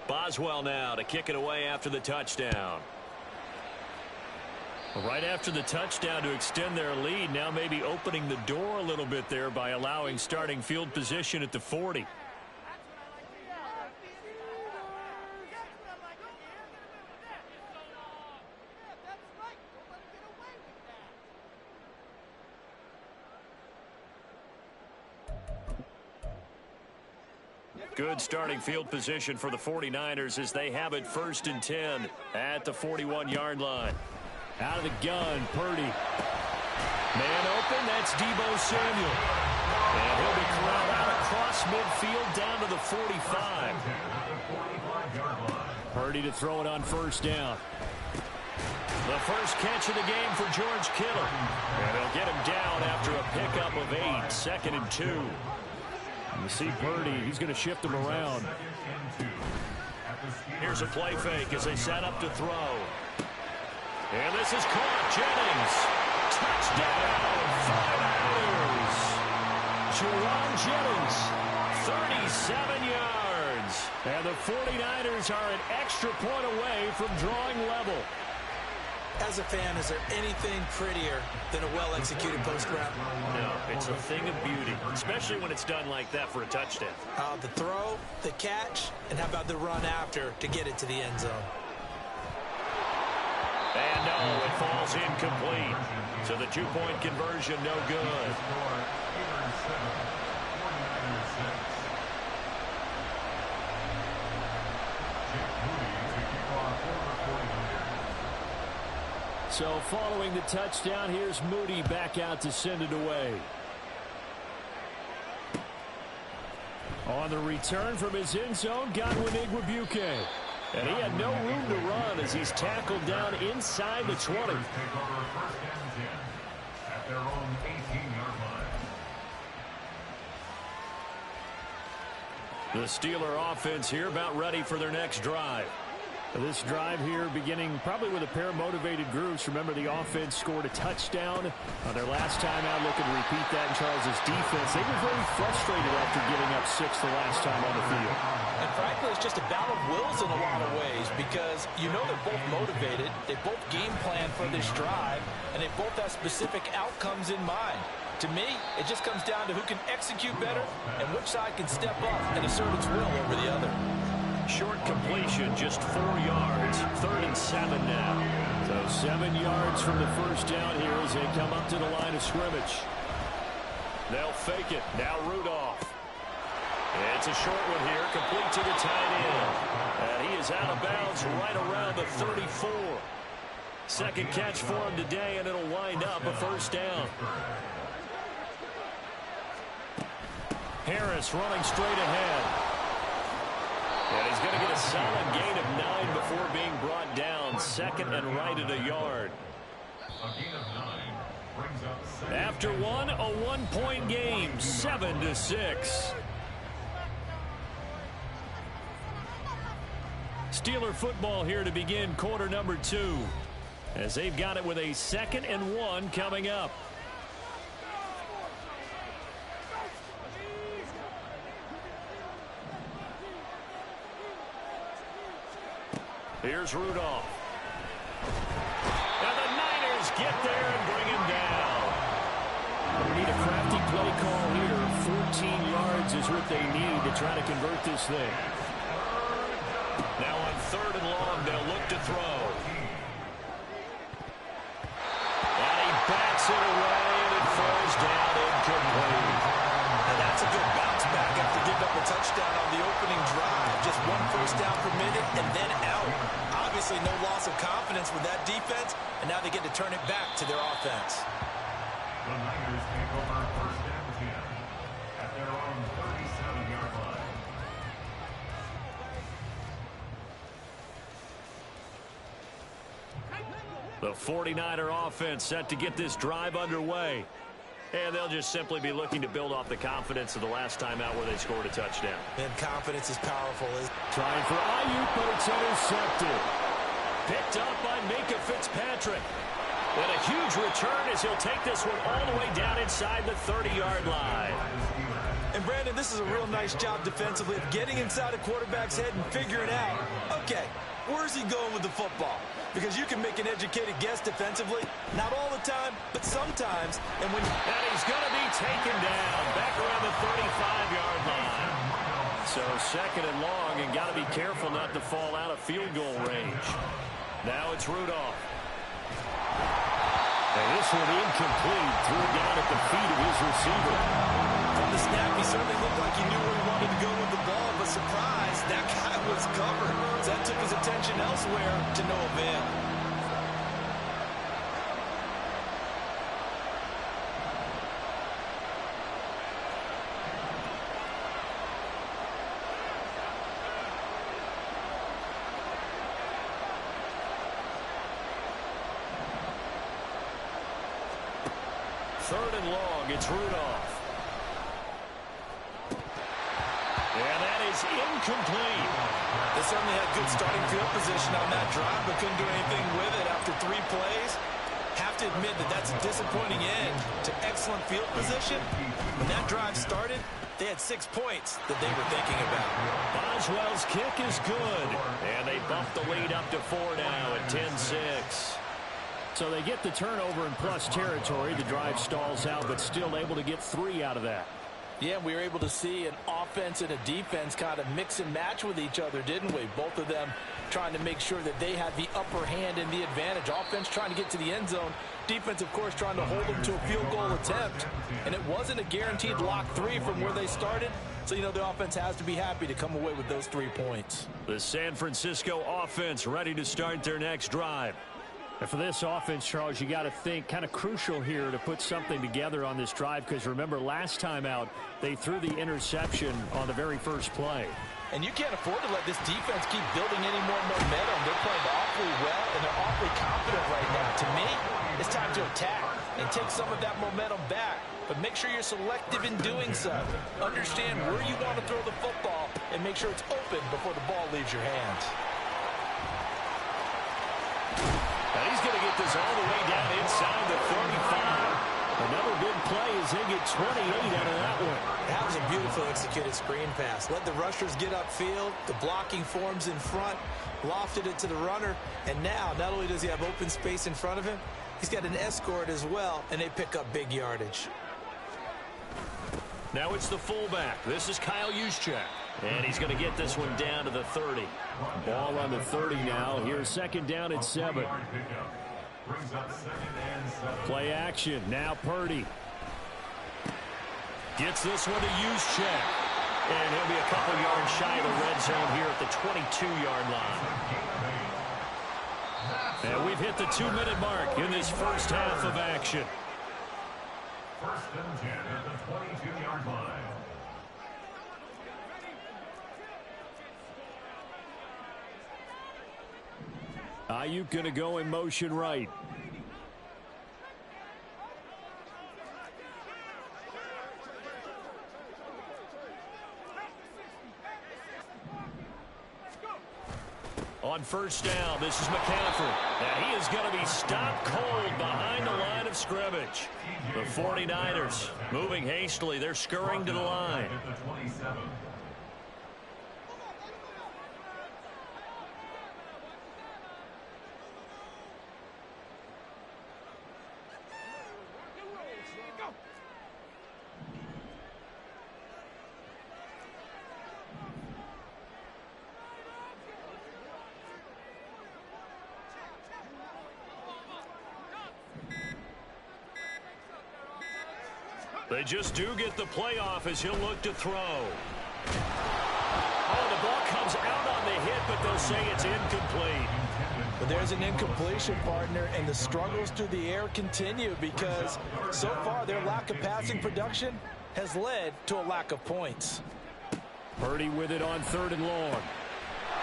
Boswell now to kick it away after the touchdown. Right after the touchdown to extend their lead, now maybe opening the door a little bit there by allowing starting field position at the 40. Good starting field position for the 49ers as they have it 1st and 10 at the 41-yard line. Out of the gun, Purdy. Man open, that's Deebo Samuel. And he'll be corralled out across midfield down to the 45. Purdy to throw it on 1st down. The first catch of the game for George Kittle. And they'll get him down after a pickup of 8, 2nd and 2. You see Purdy, he's going to shift him around. Here's a play fake as they set up to throw. And this is caught. Jennings. Touchdown. 49ers. Jerron Jennings. 37 yards. And the 49ers are an extra point away from drawing level. As a fan, is there anything prettier than a well-executed post route? No, it's a thing of beauty, especially when it's done like that for a touchdown. The throw, the catch, and how about the run after to get it to the end zone? And no, it falls incomplete. So the 2-point conversion, no good. So following the touchdown, here's Moody back out to send it away. On the return from his end zone, Godwin Igwebuike. And he had no room to run as he's tackled down inside the 20. Take over 1st and 10 at their own 18-yard line. The Steeler offense here about ready for their next drive. This drive here beginning probably with a pair of motivated groups. Remember, the offense scored a touchdown on their last time out. Looking to repeat that in Charles' defense. They were very frustrated after giving up 6 the last time on the field. And frankly, it's just a battle of wills in a lot of ways because you know they're both motivated. They both game plan for this drive, and they both have specific outcomes in mind. To me, it just comes down to who can execute better and which side can step up and assert its will over the other. Short completion, just 4 yards. 3rd and 7 now. So 7 yards from the first down here as they come up to the line of scrimmage. They'll fake it. Now Rudolph. It's a short one here, complete to the tight end. And he is out of bounds right around the 34. Second catch for him today, and it'll wind up a 1st down. Harris running straight ahead. And he's going to get a solid gain of 9 before being brought down. 2nd and right at a yard. A gain of 9 brings up 7. After one, a 1-point game, 7-6. Steeler football here to begin quarter number 2. As they've got it with a 2nd and 1 coming up. Here's Rudolph. And the Niners get there and bring him down. They need a crafty play call here. 14 yards is what they need to try to convert this thing. Now on 3rd and long, they'll look to throw. And he bats it away, and goes down incomplete. And that's a good bounce back after giving up a touchdown on the opening drive. Just one first down permitted and then out. Obviously no loss of confidence with that defense, and now they get to turn it back to their offense. The Niners take over first and 10 at their own 37-yard line. The 49er offense set to get this drive underway. And they'll just simply be looking to build off the confidence of the last time out where they scored a touchdown. And confidence is powerful. Trying for Ayuk, but it's intercepted. Picked up by Minkah Fitzpatrick. And a huge return as he'll take this one all the way down inside the 30-yard line. And Brandon, this is a real nice job defensively of getting inside a quarterback's head and figuring out, okay, where's he going with the football? Because you can make an educated guess defensively, not all the time, but sometimes. And he's going to be taken down back around the 35-yard line. So second and long, and got to be careful not to fall out of field goal range. Now it's Rudolph. And this one incomplete, threw it down at the feet of his receiver. From the snap, he certainly looked like he knew where he wanted to go with the ball, but surprise, that guy was covered. So that took his attention elsewhere to no avail. Third and long, it's Rudolph. And that is incomplete. They certainly had good starting field position on that drive, but couldn't do anything with it after 3 plays. Have to admit that that's a disappointing end to excellent field position. When that drive started, they had 6 points that they were thinking about. Boswell's kick is good. And they bump the lead up to 4 now at 10-6. So they get the turnover in plus territory. The drive stalls out, but still able to get 3 out of that. Yeah, we were able to see an offense and a defense kind of mix and match with each other, didn't we? Both of them trying to make sure that they had the upper hand and the advantage. Offense trying to get to the end zone. Defense, of course, trying to hold them to a field goal attempt. And it wasn't a guaranteed lock 3 from where they started. So, you know, the offense has to be happy to come away with those 3 points. The San Francisco offense ready to start their next drive. And for this offense, Charles, you got to think kind of crucial here to put something together on this drive, because remember last time out they threw the interception on the very first play. And you can't afford to let this defense keep building any more momentum. They're playing awfully well, and they're awfully confident right now. To me, it's time to attack and take some of that momentum back. But make sure you're selective in doing so. Understand where you want to throw the football and make sure it's open before the ball leaves your hands. And he's going to get this all the way down inside the 45. Another big play as they get 28 out of that one. That was a beautiful executed screen pass. Let the rushers get upfield. The blocking forms in front. Lofted it to the runner. And now, not only does he have open space in front of him, he's got an escort as well, and they pick up big yardage. Now it's the fullback. This is Kyle Juszczyk. And he's going to get this one down to the 30. Ball on the 30 now. Here's second down at 7. Play action. Now Purdy. Gets this one to Juszczyk. And he'll be a couple yards shy of the red zone here at the 22-yard line. And we've hit the 2-minute mark in this first half of action. First and 10 at the 22-yard line. Ayuk going to go in motion right. On first down, this is McCaffrey. And he is going to be stopped cold behind the line of scrimmage. The 49ers moving hastily. They're scurrying to the line. They just do get the playoff as he'll look to throw. Oh, the ball comes out on the hit, but they'll say it's incomplete. But there's an incompletion, partner, and the struggles through the air continue because so far their lack of passing production has led to a lack of points. Purdy with it on 3rd and long.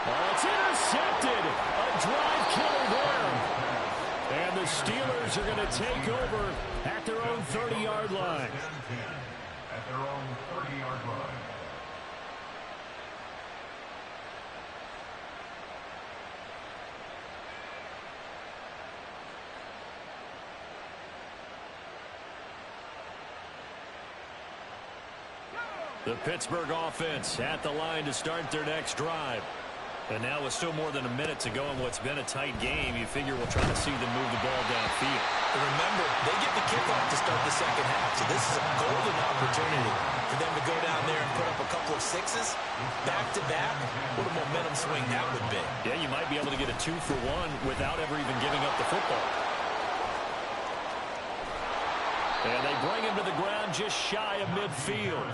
Oh, it's intercepted. A drive killer there. And the Steelers are going to take over at their own 30-yard line. At their own 30-yard line. The Pittsburgh offense at the line to start their next drive. And now with still more than a minute to go in what's been a tight game, you figure we'll try to see them move the ball downfield. And remember, they get the kickoff to start the second half, so this is a golden opportunity for them to go down there and put up a couple of sixes back-to-back. What a momentum swing that would be. Yeah, you might be able to get a 2-for-1 without ever even giving up the football. And they bring him to the ground just shy of midfield.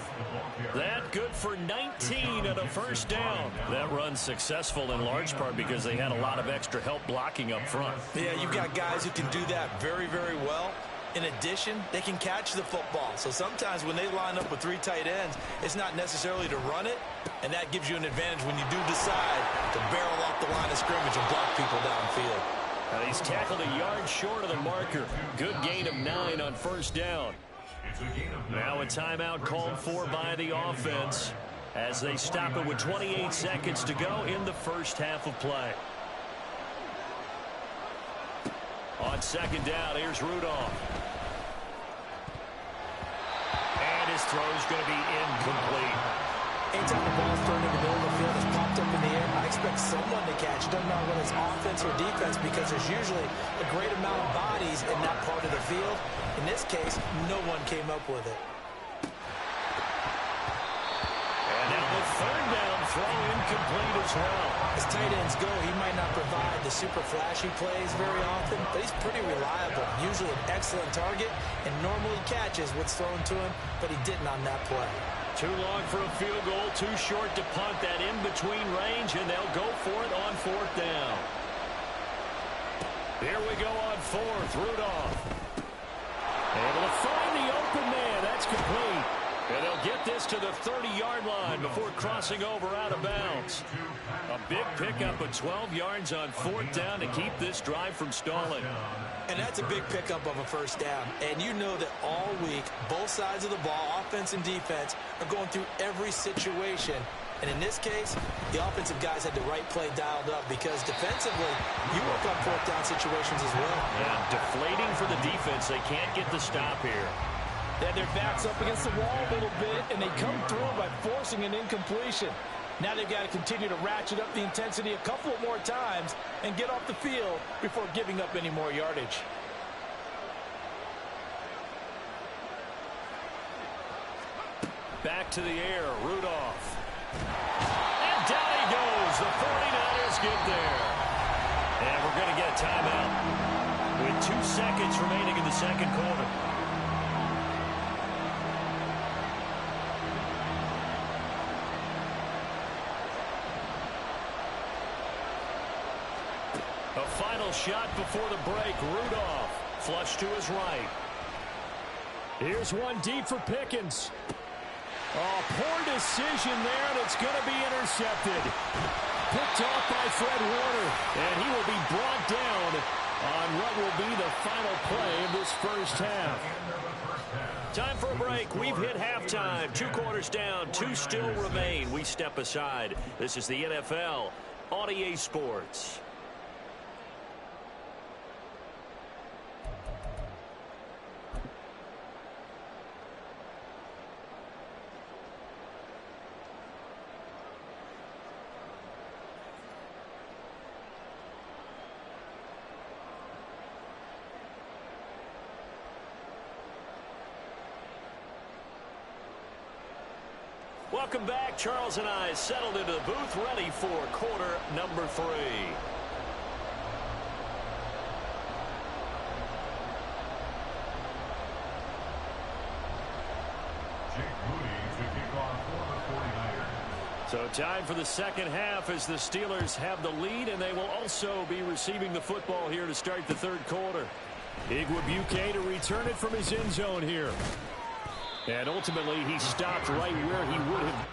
That good for 19 and a first down. That run's successful in large part because they had a lot of extra help blocking up front. Yeah, you've got guys who can do that very, very well. In addition, they can catch the football. So sometimes when they line up with 3 tight ends, it's not necessarily to run it, and that gives you an advantage when you do decide to barrel off the line of scrimmage and block people downfield. And he's tackled a yard short of the marker. Good gain of 9 on first down. Now a timeout called for by the offense as they stop it with 28 seconds to go in the first half of play. On second down, here's Rudolph. And his throw's going to be incomplete. Anytime the ball's thrown in the middle of the field, it's popped up in the air, I expect someone to catch it. Doesn't matter whether it's offense or defense because there's usually a great amount of bodies in that part of the field. In this case, no one came up with it. And now the third down throw incomplete as well. As tight ends go, he might not provide the super flashy plays very often, but he's pretty reliable. Usually an excellent target and normally catches what's thrown to him, but he didn't on that play. Too long for a field goal, too short to punt that in-between range, and they'll go for it on 4th down. Here we go on 4th, Rudolph. Able to find the open man, that's complete. And they'll get this to the 30-yard line before crossing over out of bounds. A big pickup of 12 yards on 4th down to keep this drive from stalling. And that's a big pickup of a first down. And you know that all week, both sides of the ball, offense and defense, are going through every situation. And in this case, the offensive guys had the right play dialed up because defensively, you work on 4th down situations as well. Yeah, deflating for the defense. They can't get the stop here. They had their backs up against the wall a little bit, and they come through by forcing an incompletion. Now they've got to continue to ratchet up the intensity a couple of more times and get off the field before giving up any more yardage. Back to the air, Rudolph. And down he goes. The 49ers get there. And we're going to get a timeout with 2 seconds remaining in the second quarter. A final shot before the break. Rudolph flush to his right. Here's one deep for Pickens. Oh, poor decision there, and it's going to be intercepted. Picked off by Fred Warner, and he will be brought down on what will be the final play of this first half. Time for a break. We've hit halftime. 2 quarters down, 2 still remain. We step aside. This is the NFL on EA Sports. Welcome back. Charles and I settled into the booth ready for quarter number 3. Jake Moody to kick off for the 49ers. So time for the second half as the Steelers have the lead, and they will also be receiving the football here to start the third quarter. Igwebuike to return it from his end zone here. And ultimately, he stopped right where he would have.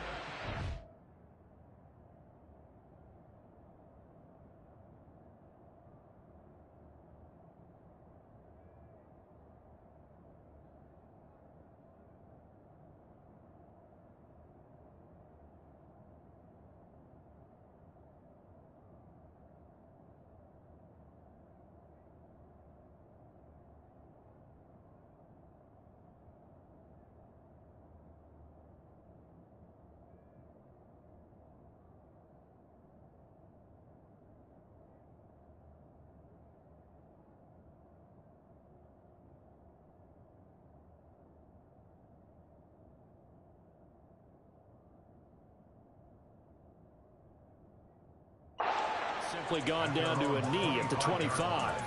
Simply gone down to a knee at the 25.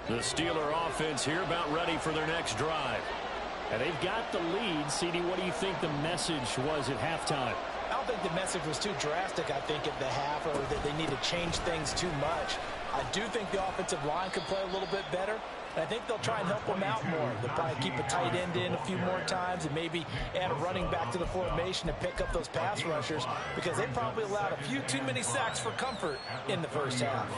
The Steeler offense here about ready for their next drive. And they've got the lead. CD, what do you think the message was at halftime? I don't think the message was too drastic, I think, at the half, or that they need to change things too much. I do think the offensive line could play a little bit better. And I think they'll try and help them out more. They'll probably keep a tight end in a few more times and maybe add a running back to the formation to pick up those pass rushers, because they probably allowed a few too many sacks for comfort in the first half.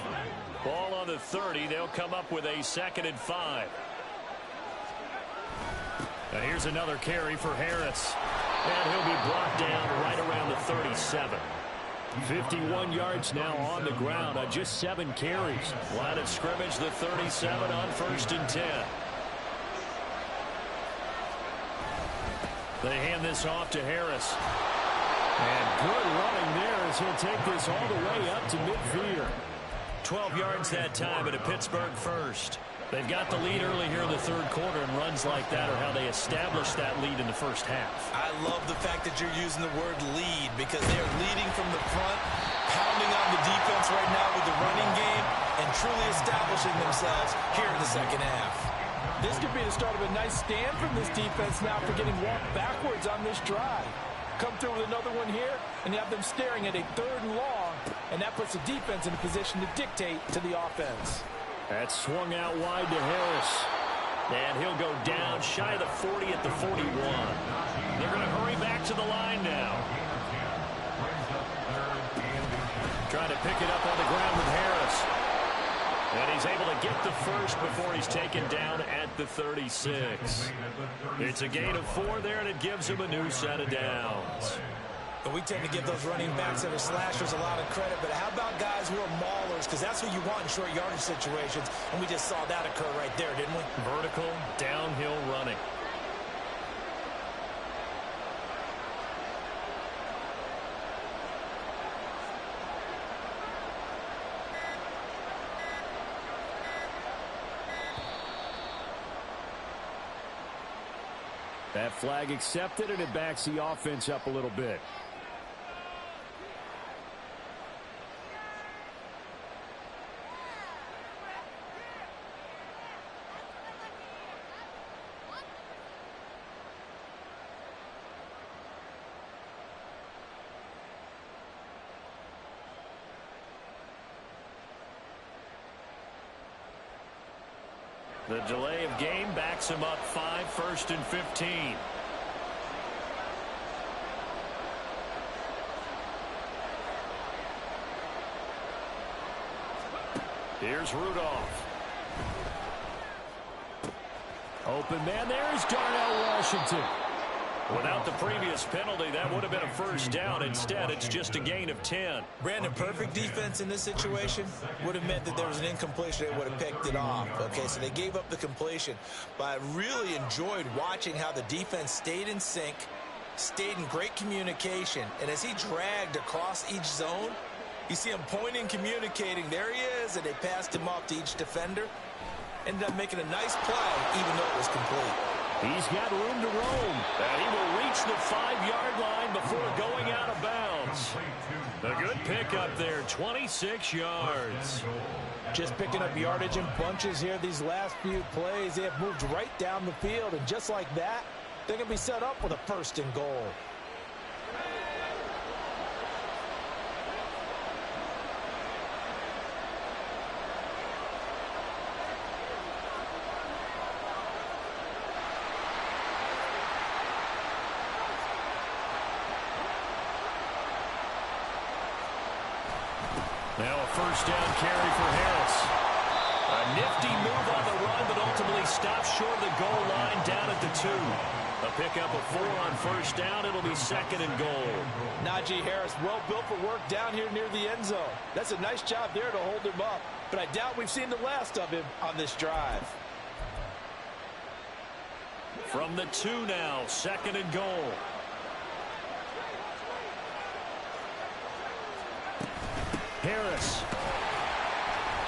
Ball on the 30. They'll come up with a 2nd and 5. And here's another carry for Harris. And he'll be brought down right around the 37. 51 yards now on the ground on just 7 carries. Line of scrimmage, the 37 on 1st and 10. They hand this off to Harris. And good running there as he'll take this all the way up to midfield. 12 yards that time at a Pittsburgh first. They've got the lead early here in the third quarter, and runs like that are how they established that lead in the first half. I love the fact that you're using the word lead, because they're leading from the front, pounding on the defense right now with the running game, and truly establishing themselves here in the second half. This could be the start of a nice stand from this defense now for getting walked backwards on this drive. Come through with another one here, and you have them staring at a 3rd and long, and that puts the defense in a position to dictate to the offense. That swung out wide to Harris. And he'll go down shy of the 40 at the 41. They're going to hurry back to the line now. Trying to pick it up on the ground with Harris. And he's able to get the first before he's taken down at the 36. It's a gain of 4 there, and it gives him a new set of downs. But we tend to give those running backs that are slashers a lot of credit. But how about guys who are maulers? Because that's who you want in short yardage situations. And we just saw that occur right there, didn't we? Vertical, downhill running. That flag accepted, and it backs the offense up a little bit. The delay of game backs him up 5, 1st and 15. Here's Rudolph. Open man, there's Darnell Washington. Without the previous penalty, that would have been a first down. Instead, it's just a gain of 10. Brandon, perfect defense in this situation would have meant that there was an incompletion. They would have picked it off. Okay, so they gave up the completion. But I really enjoyed watching how the defense stayed in sync, stayed in great communication. And as he dragged across each zone, you see him pointing, communicating. There he is, and they passed him off to each defender. Ended up making a nice play, even though it was complete. He's got room to roam. And he will reach the 5-yard line before going out of bounds. A good pickup there, 26 yards. Just picking up yardage in bunches here these last few plays. They have moved right down the field, and just like that, they're going to be set up with a 1st and goal. Now a 1st down carry for Harris. A nifty move on the run, but ultimately stops short of the goal line down at the 2. A pickup of 4 on 1st down. It'll be 2nd and goal. Najee Harris, well built for work down here near the end zone. That's a nice job there to hold him up. But I doubt we've seen the last of him on this drive. From the 2 now, 2nd and goal. Harris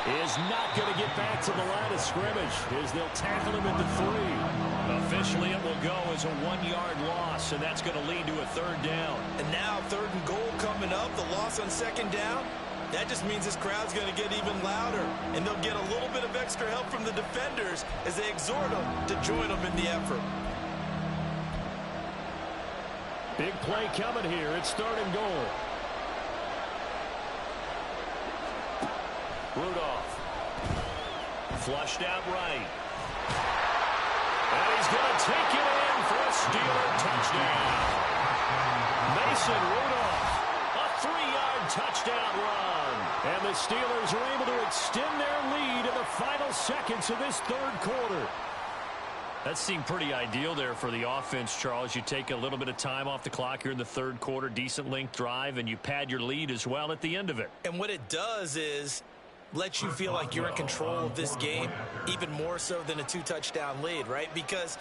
is not going to get back to the line of scrimmage as they'll tackle him at the 3. Officially, it will go as a 1-yard loss, and that's going to lead to a 3rd down. And now 3rd and goal coming up, the loss on 2nd down. That just means this crowd's going to get even louder, and they'll get a little bit of extra help from the defenders as they exhort them to join them in the effort. Big play coming here. It's 3rd and goal. Rudolph. Flushed out right. And he's going to take it in for a Steeler touchdown. Mason Rudolph, a 3-yard touchdown run. And the Steelers are able to extend their lead in the final seconds of this 3rd quarter. That seemed pretty ideal there for the offense, Charles. You take a little bit of time off the clock here in the 3rd quarter, decent length drive, and you pad your lead as well at the end of it. And what it does is let you feel like you're in control of this game, even more so than a 2-touchdown lead, right? Because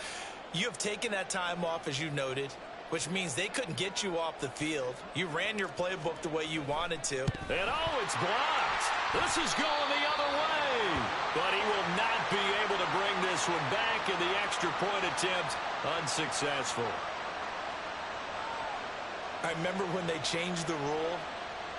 you have taken that time off, as you noted, which means they couldn't get you off the field. You ran your playbook the way you wanted to. And it's blocked. This is going the other way. But he will not be able to bring this one back, and the extra point attempt unsuccessful. I remember when they changed the rule,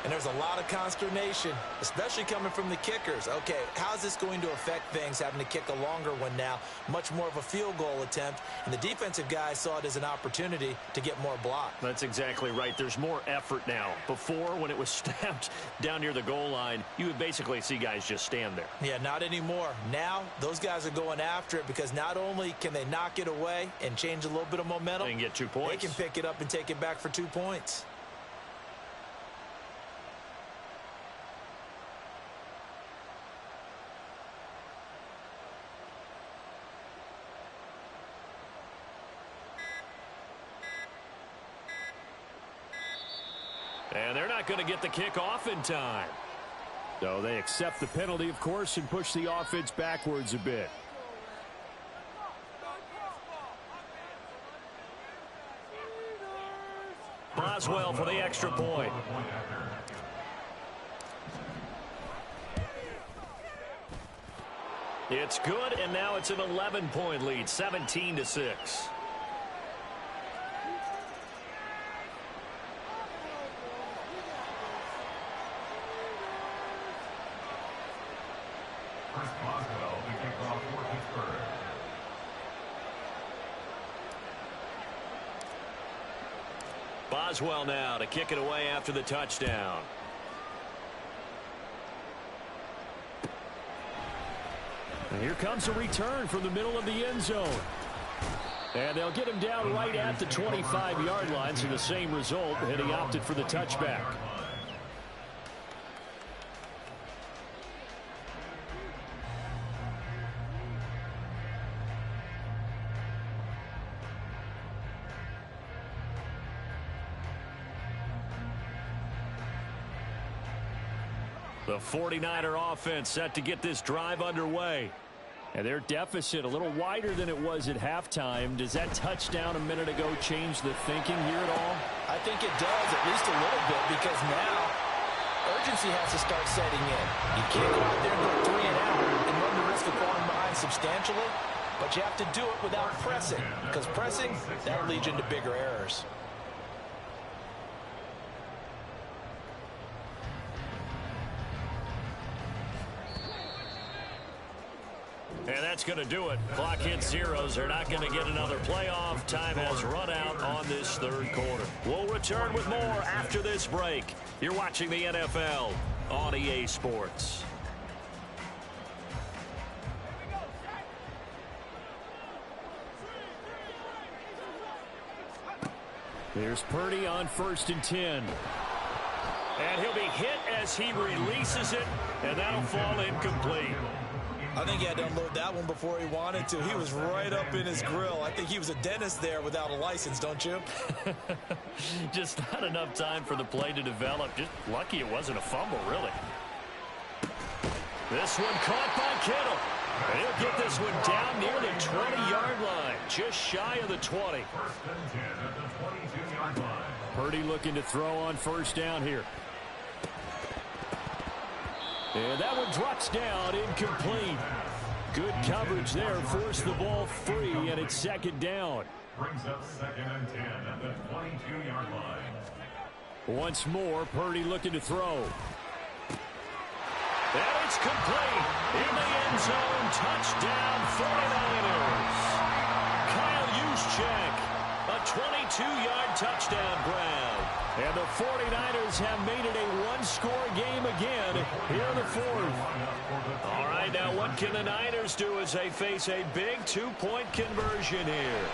and there's a lot of consternation, especially coming from the kickers. Okay, how's this going to affect things, having to kick a longer one now? Much more of a field goal attempt, and the defensive guys saw it as an opportunity to get more block. That's exactly right. There's more effort now. Before, when it was snapped down near the goal line, you would basically see guys just stand there. Yeah, not anymore. Now, those guys are going after it because not only can they knock it away and change a little bit of momentum, and get 2 points. They can pick it up and take it back for 2 points. And they're not going to get the kick off in time. So they accept the penalty, of course, and push the offense backwards a bit. Boswell for the extra point. It's good, and now it's an 11-point lead, 17-6. Chris Boswell to kick off for Pittsburgh. Boswell now to kick it away after the touchdown. And here comes a return from the middle of the end zone. And they'll get him down right at the 25-yard line, so the same result, and he opted for the touchback. The 49er offense set to get this drive underway. And their deficit a little wider than it was at halftime. Does that touchdown a minute ago change the thinking here at all? I think it does, at least a little bit, because now urgency has to start setting in. You can't go out there and go 3 and out and run the risk of falling behind substantially, but you have to do it without pressing, because pressing, that'll lead you into bigger errors. And that's going to do it. Clock hits zeros. They're not going to get another playoff. Time has run out on this third quarter. We'll return with more after this break. You're watching the NFL on EA Sports. Here's Purdy on 1st and 10. And he'll be hit as he releases it, and that'll fall incomplete. I think he had to unload that one before he wanted to. He was right up in his grill. I think he was a dentist there without a license, don't you? Just not enough time for the play to develop. Just lucky it wasn't a fumble, really. This one caught by Kittle. And he'll get this one down near the 20-yard line, just shy of the 20. 1st and 10 at the 22-yard line. Purdy looking to throw on 1st down here. And that one drops down, incomplete. Good coverage there, forced the ball free, and it's 2nd down. Brings up 2nd and 10 at the 22-yard line. Once more, Purdy looking to throw. And it's complete. In the end zone, touchdown 49ers. Kyle Juszczyk, a 22-yard touchdown grab. And the 49ers have made it a one-score game again here in the 4th. All right, now what can the Niners do as they face a big 2-point conversion here?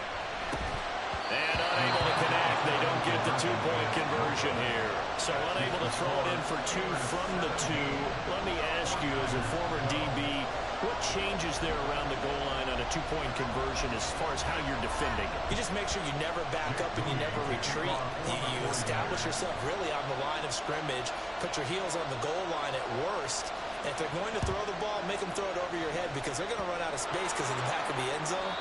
And unable to connect. They don't get the 2-point conversion here. So unable to throw it in for 2 from the 2. Let me ask you, as a former DB, what changes there around the goal line on a 2-point conversion as far as how you're defending it? You just make sure you never back up and you never retreat. You establish yourself really on the line of scrimmage, put your heels on the goal line at worst. And if they're going to throw the ball, make them throw it over your head because they're going to run out of space because of the back of the end zone.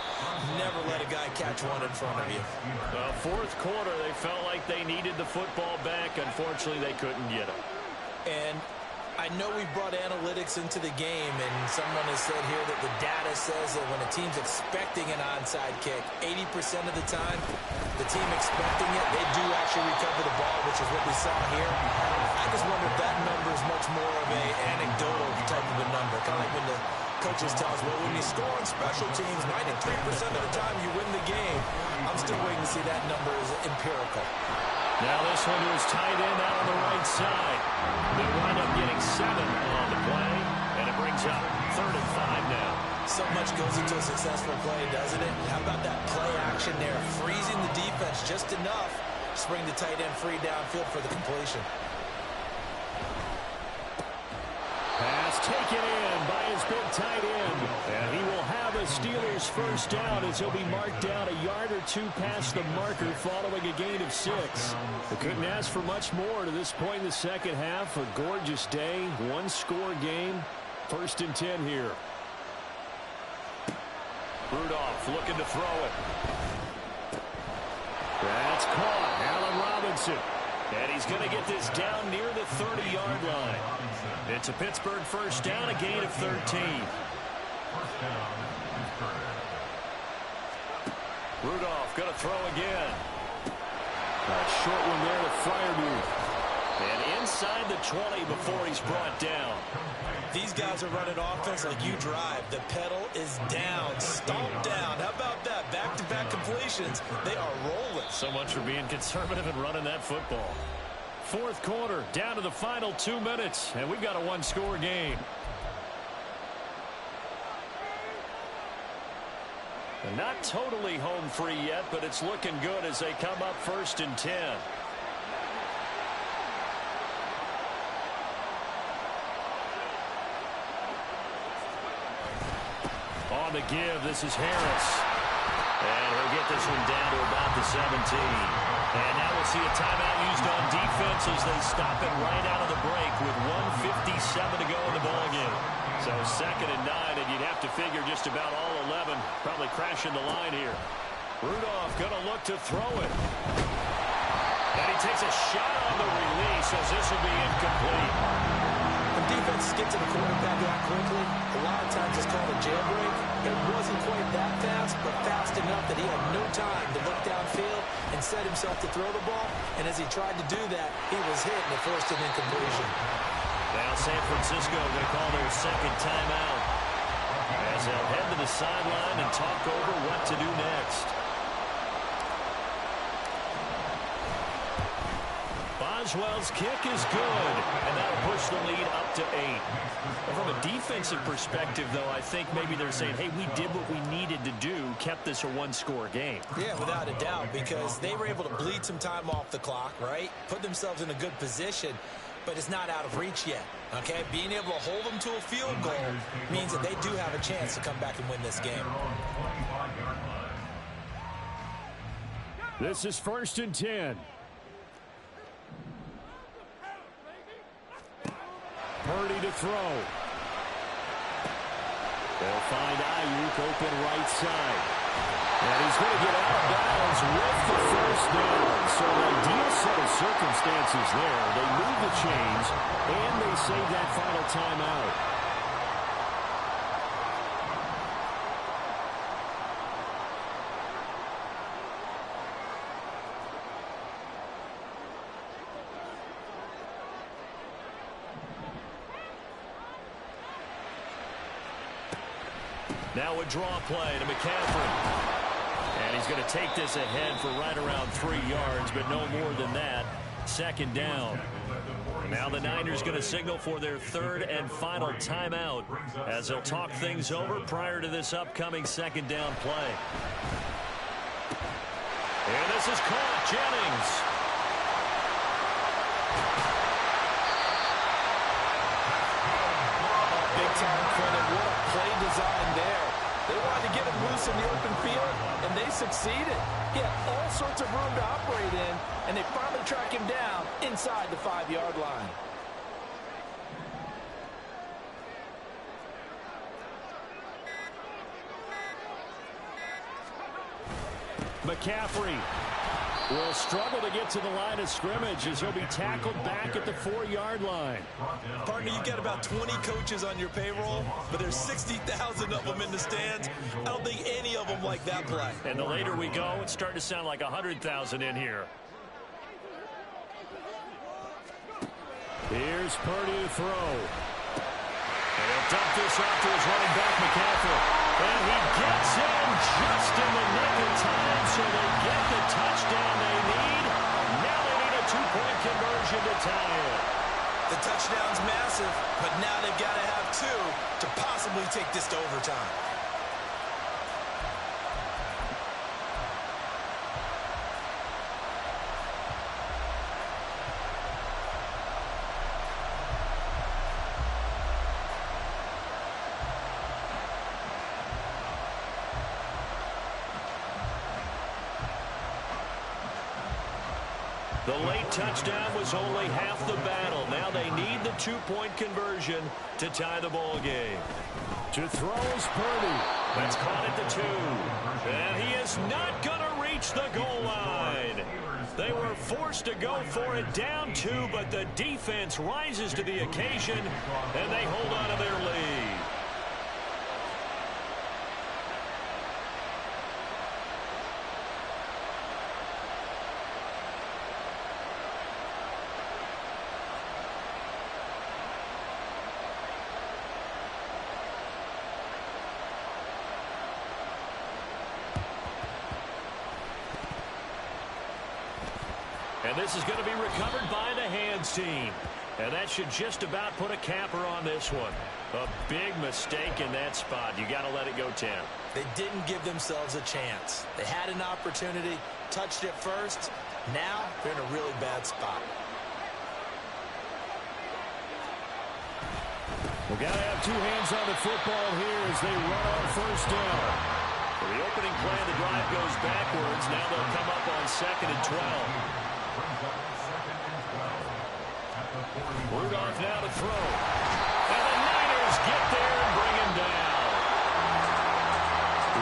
Never let a guy catch one in front of you. 4th quarter, they felt like they needed the football back. Unfortunately, they couldn't get it. And I know we brought analytics into the game, and someone has said here that the data says that when a team's expecting an onside kick, 80% of the time, the team expecting it, they do actually recover the ball, which is what we saw here. I just wonder if that number is much more of an anecdotal type of a number, kind of like when the coaches tell us, well, when you score on special teams, 93% of the time you win the game. I'm still waiting to see that number is empirical. Now this one to his tight end out on the right side. They wind up getting 7 on the play, and it brings up 3rd and 5 now. So much goes into a successful play, doesn't it? How about that play action there, freezing the defense just enough to bring the tight end free downfield for the completion. Pass taken in by his big tight end. And he will have a Steelers 1st down as he'll be marked down a yard or 2 past the marker following a gain of 6. They couldn't ask for much more to this point in the 2nd half. A gorgeous day, one-score game. 1st and 10 here. Rudolph looking to throw it. That's caught. Allen Robinson. And he's going to get this down near the 30-yard line. It's a Pittsburgh 1st down, a gain of 13. 1st down, Pittsburgh. Rudolph going to throw again. A short one there to Freiermuth. And inside the 20 before he's brought down. These guys are running offense like you drive. The pedal is down, stomped down. How about that? Back-to-back completions. They are rolling. So much for being conservative and running that football. 4th quarter, down to the final 2 minutes, and we've got a one-score game. And not totally home free yet, but it's looking good as they come up 1st and 10. On the give, this is Harris. And he'll get this one down to about the 17. And now we'll see a timeout used on defense as they stop it right out of the break with 1:57 to go in the ballgame. So 2nd and 9, and you'd have to figure just about all 11 probably crashing the line here. Rudolph going to look to throw it. And he takes a shot on the release as this will be incomplete. When defenses get to the quarterback that quickly, a lot of times it's called a jailbreak. It wasn't quite that fast, but fast enough that he had no time to look downfield and set himself to throw the ball. And as he tried to do that, he was hit and it forced an incompletion. Now San Francisco going to call their second timeout as they'll head to the sideline and talk over what to do next. Boswell's kick is good, and that'll push the lead up to 8. From a defensive perspective, though, I think maybe they're saying, hey, we did what we needed to do, kept this a one-score game. Yeah, without a doubt, because they were able to bleed some time off the clock, right? Put themselves in a good position, but it's not out of reach yet, okay? Being able to hold them to a field goal means that they do have a chance to come back and win this game. This is 1st and 10. Purdy to throw. They'll find Ayuk open right side. And he's going to get out of bounds with the first down. So an ideal set of circumstances there. They move the chains, and they save that final timeout. Now a draw play to McCaffrey. And he's going to take this ahead for right around 3 yards, but no more than that. 2nd down. And now the Niners going to signal for their 3rd and final timeout as they'll talk things over prior to this upcoming 2nd down play. And this is caught. Jennings. Big time credit. What a play design there. They wanted to get him loose in the open field, and they succeeded. He had all sorts of room to operate in, and they finally track him down inside the 5-yard line. McCaffrey will struggle to get to the line of scrimmage as he'll be tackled back at the 4-yard line. Partner, you've got about 20 coaches on your payroll, but there's 60,000 of them in the stands. I don't think any of them like that play. And the later we go, it's starting to sound like 100,000 in here. Here's Purdy to throw. And he'll dump this off to his running back, McCaffrey. And he gets in just in the nick of time, so they get the touchdown they need. Now they need a 2-point conversion to tie it. The touchdown's massive, but now they've got to have 2 to possibly take this to overtime. The late touchdown was only half the battle. Now they need the 2-point conversion to tie the ball game. To throw is Purdy. That's caught at the 2. And he is not going to reach the goal line. They were forced to go for it down 2, but the defense rises to the occasion, and they hold on to their lead. And this is going to be recovered by the hands team. And that should just about put a capper on this one. A big mistake in that spot. You got to let it go 10. They didn't give themselves a chance. They had an opportunity, touched it first. Now they're in a really bad spot. We've got to have 2 hands on the football here as they run on 1st down. For the opening play, the drive goes backwards. Now they'll come up on 2nd and 12. Rudolph now to throw. And the Niners get there and bring him down.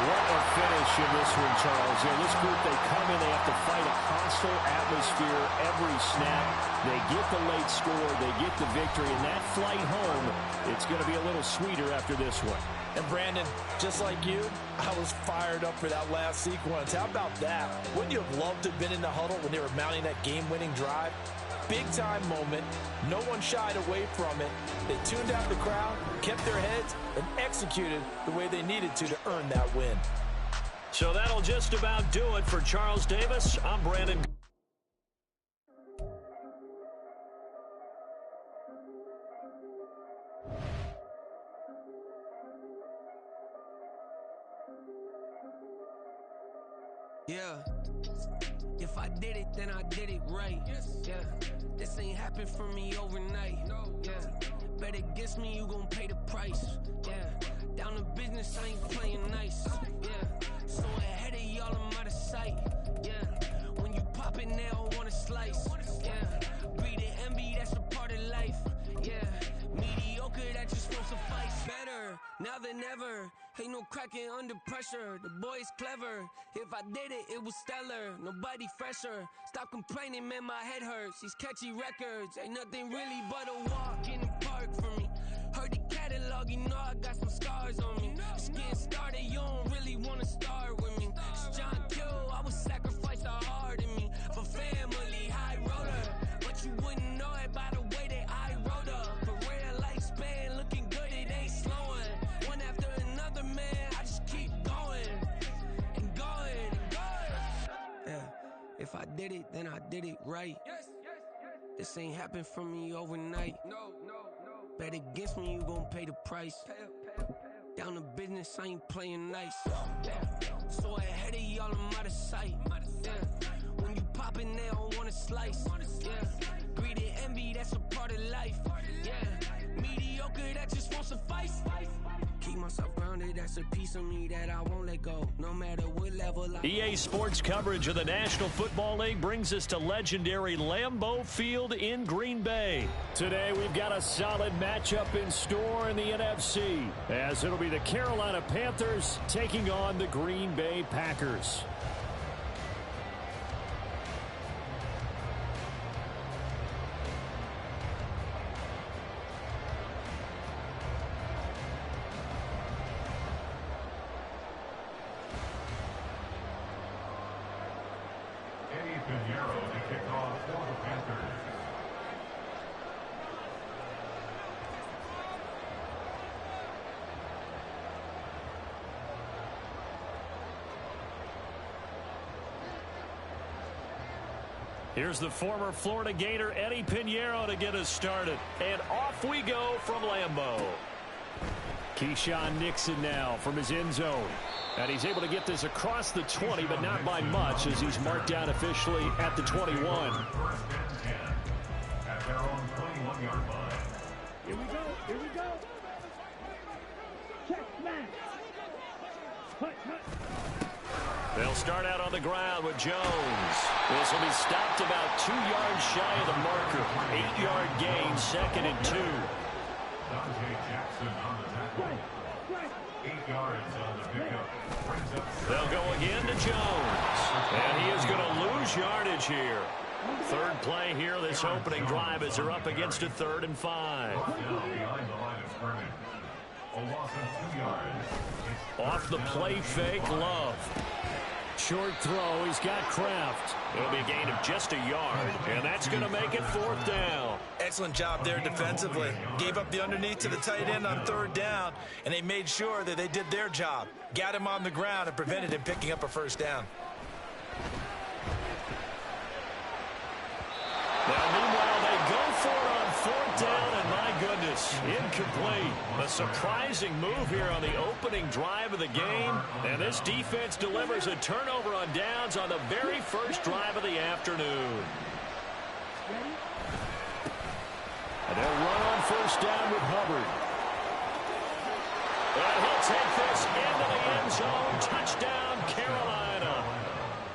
What a finish in this one, Charles. You know, this group, they come in, they have to fight a hostile atmosphere every snap. They get the late score, they get the victory, and that flight home, it's going to be a little sweeter after this one. And Brandon, just like you, I was fired up for that last sequence. How about that? Wouldn't you have loved to have been in the huddle when they were mounting that game-winning drive? Big-time moment. No one shied away from it. They tuned out the crowd, kept their heads, and executed the way they needed to earn that win. So that'll just about do it for Charles Davis. I'm Brandon. Yeah, if I did it, then I did it right. Yeah, this ain't happened for me overnight. Yeah, bet against me, you gon' pay the price. Yeah, down to business, I ain't playing nice. Yeah, so ahead of y'all, I'm out of sight. Yeah, when you pop it now, I wanna slice. Yeah, breathe and envy, that's a part of life. Yeah, mediocre, that just won't suffice. Better now than ever. Ain't no cracking under pressure. The boy's clever. If I did it, it was stellar. Nobody fresher. Stop complaining, man, my head hurts. These catchy records ain't nothing really but a walk in the park for me. Heard the catalog, you know I got some scars on me. Just getting started, you don't really wanna start with me. It's John Kill, I would sacrifice a heart in me for family, high roller. But you wouldn't know it by the way that I wrote up. For real lifespan, looking good, it ain't slowing. One after another, man, I just keep going and going and going. Yeah, if I did it, then I did it right. This ain't happened for me overnight. No. Bet against me, you gon' pay the price. Down to business, I ain't playing nice. So ahead of y'all, I'm out of sight. Yeah, when you poppin' there, I wanna slice. Yeah, greed and envy, that's a part of life. Yeah, mediocre, that just won't suffice. Keep myself grounded, that's a piece of me that I won't let go. No matter what level I... EA Sports coverage of the National Football League brings us to legendary Lambeau Field in Green Bay. Today we've got a solid matchup in store in the NFC, as it'll be the Carolina Panthers taking on the Green Bay Packers. Pinheiro to kick off for the Panthers. Here's the former Florida Gator Eddie Pinheiro to get us started. And off we go from Lambeau. Keyshawn Nixon now from his end zone. And he's able to get this across the 20, but not by much, as he's marked down officially at the 21. First and 10 at their own 21-yard line. Here we go. Check, man. They'll start out on the ground with Jones. This will be stopped about 2 yards shy of the marker. 8-yard gain, 2nd and 2. Dante Jackson on the tackle. 8 yards on the pickup. They'll go again to Jones. And he is going to lose yardage here. Third play here, this opening drive, as they're up against a 3rd and 5. Now behind the line of scrimmage. A loss of 2 yards. Off the play fake, Love. Short throw, he's got Kraft. It'll be a gain of just a yard, and that's going to make it 4th down. Excellent job there defensively. Gave up the underneath to the tight end on 3rd down, and they made sure that they did their job. Got him on the ground and prevented him picking up a 1st down. Now, meanwhile, they go for it on 4th down, and my goodness, incomplete. A surprising move here on the opening drive of the game, and this defense delivers a turnover on downs on the very first drive of the afternoon. And they'll run on 1st down with Hubbard. And he'll take this into the end zone. Touchdown, Carolina.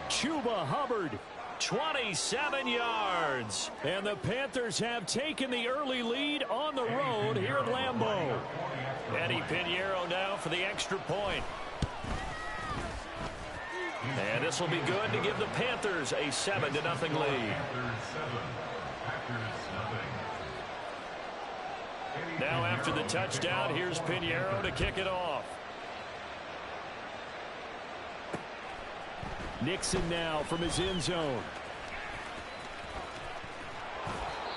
Chuba Hubbard. 27 yards. And the Panthers have taken the early lead on the road here at Lambeau. Eddie Pinheiro now for the extra point. And this will be good to give the Panthers a 7-0 lead. Now after the touchdown, here's Pinheiro to kick it off. Nixon now from his end zone.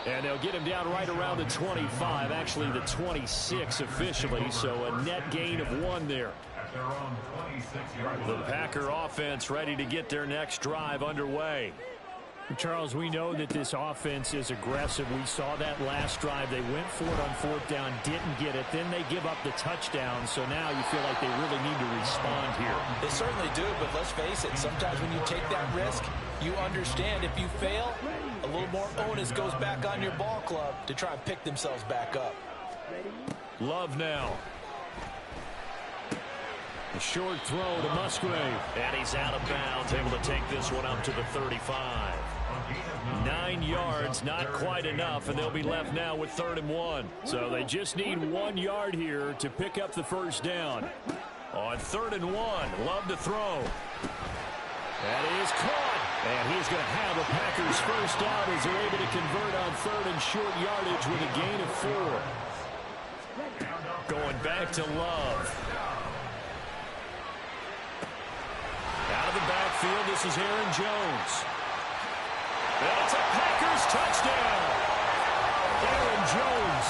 And they'll get him down right around the 25, actually the 26 officially, so a net gain of 1 there. The Packer offense ready to get their next drive underway. Charles, we know that this offense is aggressive. We saw that last drive. They went for it on 4th down, didn't get it. Then they give up the touchdown. So now you feel like they really need to respond here. They certainly do, but let's face it. Sometimes when you take that risk, you understand if you fail, a little more onus goes back on your ball club to try and pick themselves back up. Love now. A short throw to Musgrave. And he's out of bounds, able to take this one up to the 35. 9 yards, not quite enough, and they'll be left now with 3rd and 1. So they just need 1 yard here to pick up the first down. On 3rd and 1, Love to throw. That is caught. And he's going to have a Packers first down as they're able to convert on 3rd and short yardage with a gain of 4. Going back to Love. Out of the backfield, this is Aaron Jones. And it's a Packers touchdown. Aaron Jones,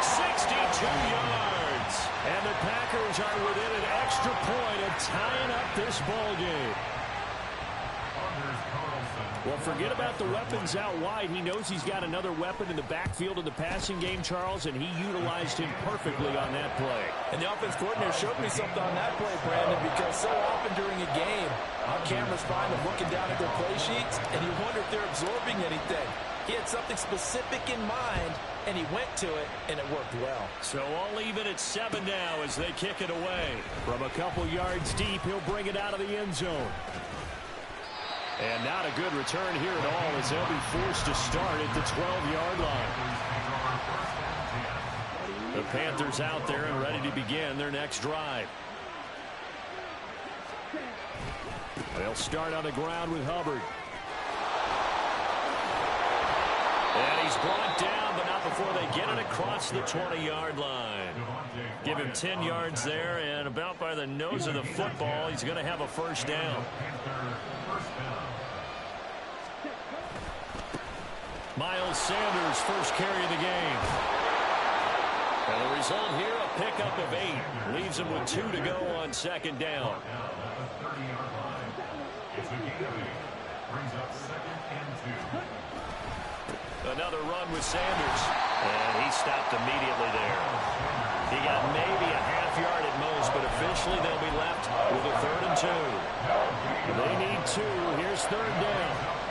62 yards. And the Packers are within an extra point of tying up this ball game. Well, forget about the weapons out wide. He knows he's got another weapon in the backfield in the passing game, Charles, and he utilized him perfectly on that play. And the offense coordinator showed me something on that play, Brandon, because so often during a game, our cameras find them looking down at their play sheets, and you wonder if they're absorbing anything. He had something specific in mind, and he went to it, and it worked well. So all even at 7 now as they kick it away. From a couple yards deep, he'll bring it out of the end zone. And not a good return here at all as they'll be forced to start at the 12-yard line. The Panthers out there and ready to begin their next drive. They'll start on the ground with Hubbard. And he's brought down, but not before they get it across the 20-yard line. Give him 10 yards there, and about by the nose of the football, he's going to have a first down. Miles Sanders, first carry of the game. And the result here, a pickup of 8. Leaves him with 2 to go on 2nd down. Another run with Sanders. And he stopped immediately there. He got maybe a half yard at most, but officially they'll be left with a 3rd and 2. They need 2. Here's 3rd down.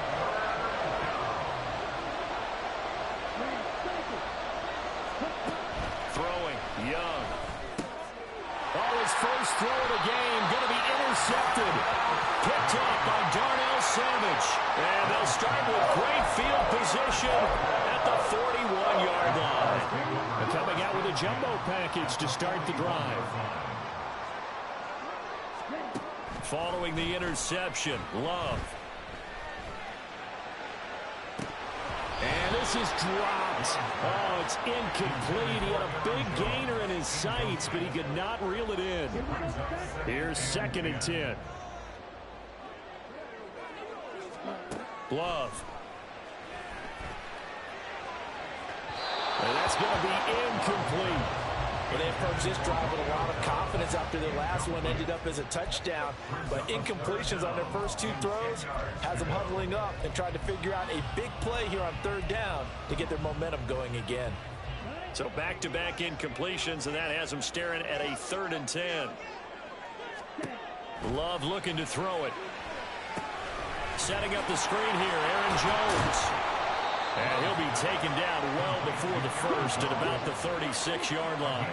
Young. Oh, his first throw of the game going to be intercepted. Picked up by Darnell Savage. And they'll start with great field position at the 41-yard line. They're coming out with a jumbo package to start the drive. Following the interception, Love. And this is dropped. Oh, it's incomplete. He had a big gainer in his sights, but he could not reel it in. Here's 2nd and 10. Love. And that's going to be incomplete. Well, they approached this drive with a lot of confidence after their last one ended up as a touchdown. But incompletions on their first 2 throws has them huddling up and trying to figure out a big play here on 3rd down to get their momentum going again. So back-to-back incompletions, and that has them staring at a 3rd and 10. Love looking to throw it. Setting up the screen here, Aaron Jones. And he'll be taken down well before the first at about the 36-yard line.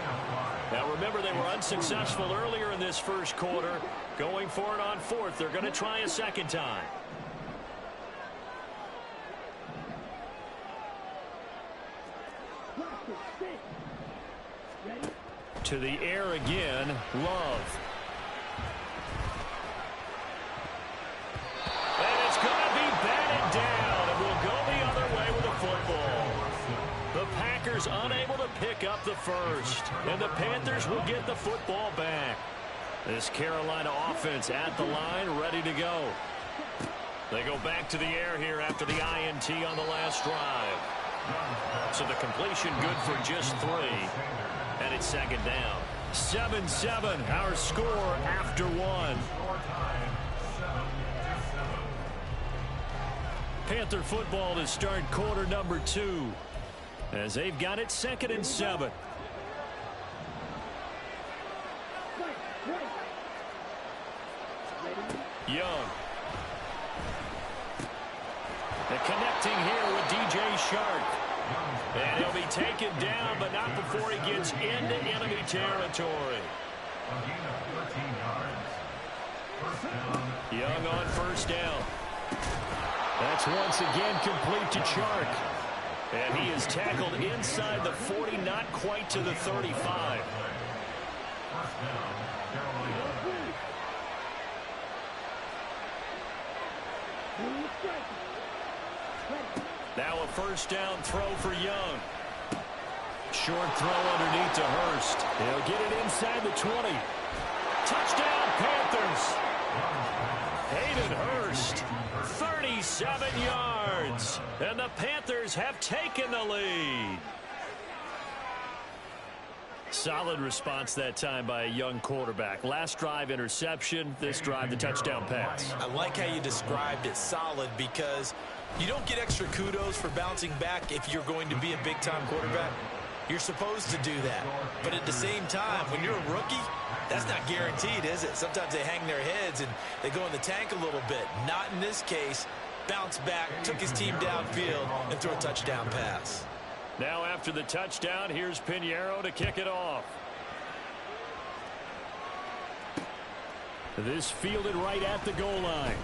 Now remember, they were unsuccessful earlier in this first quarter. Going for it on 4th. They're going to try a 2nd time. To the air again, Love. And it's going to be batted down, and we'll go the other way with the football. The Packers unable to pick up the first, and the Panthers will get the football back. This Carolina offense at the line, ready to go. They go back to the air here after the INT on the last drive. So the completion good for just 3. And it's second down. 7-7, our score after 1. Panther football to start quarter number 2. As they've got it 2nd and 7. Young. And connecting here with DJ Shark. And he'll be taken down, but not before he gets into enemy territory. Young on first down. That's once again complete to Chark. And he is tackled inside the 40, not quite to the 35. Now a first down throw for Young. Short throw underneath to Hurst. He'll get it inside the 20. Touchdown Panthers. Hayden Hurst, 37 yards. And the Panthers have taken the lead. Solid response that time by a young quarterback. Last drive interception, this drive the touchdown pass. I like how you described it, solid, because you don't get extra kudos for bouncing back if you're going to be a big-time quarterback. You're supposed to do that. But at the same time, when you're a rookie, that's not guaranteed, is it? Sometimes they hang their heads and they go in the tank a little bit. Not in this case. Bounced back, took his team downfield, and threw a touchdown pass. Now after the touchdown, here's Pinheiro to kick it off. This fielded right at the goal line.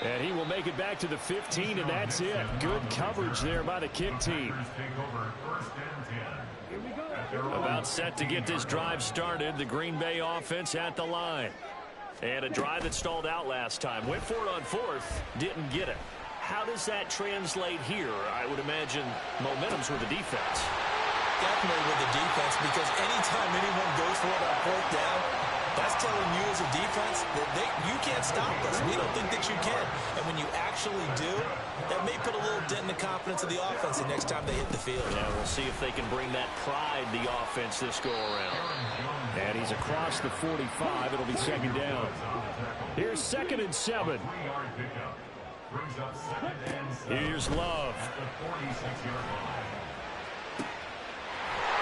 And he will make it back to the 15, and that's it. Good coverage there by the kick team. About set to get this drive started. The Green Bay offense at the line. And a drive that stalled out last time. Went for it on 4th, didn't get it. How does that translate here? I would imagine momentum's with the defense. Definitely with the defense, because anytime anyone goes for it on 4th down, that's telling you as a defense that you can't stop us. We don't think that you can. And when you actually do, that may put a little dent in the confidence of the offense the next time they hit the field. Yeah, we'll see if they can bring that pride, the offense, this go-around. And he's across the 45. It'll be second down. Here's 2nd and 7. Here's Love.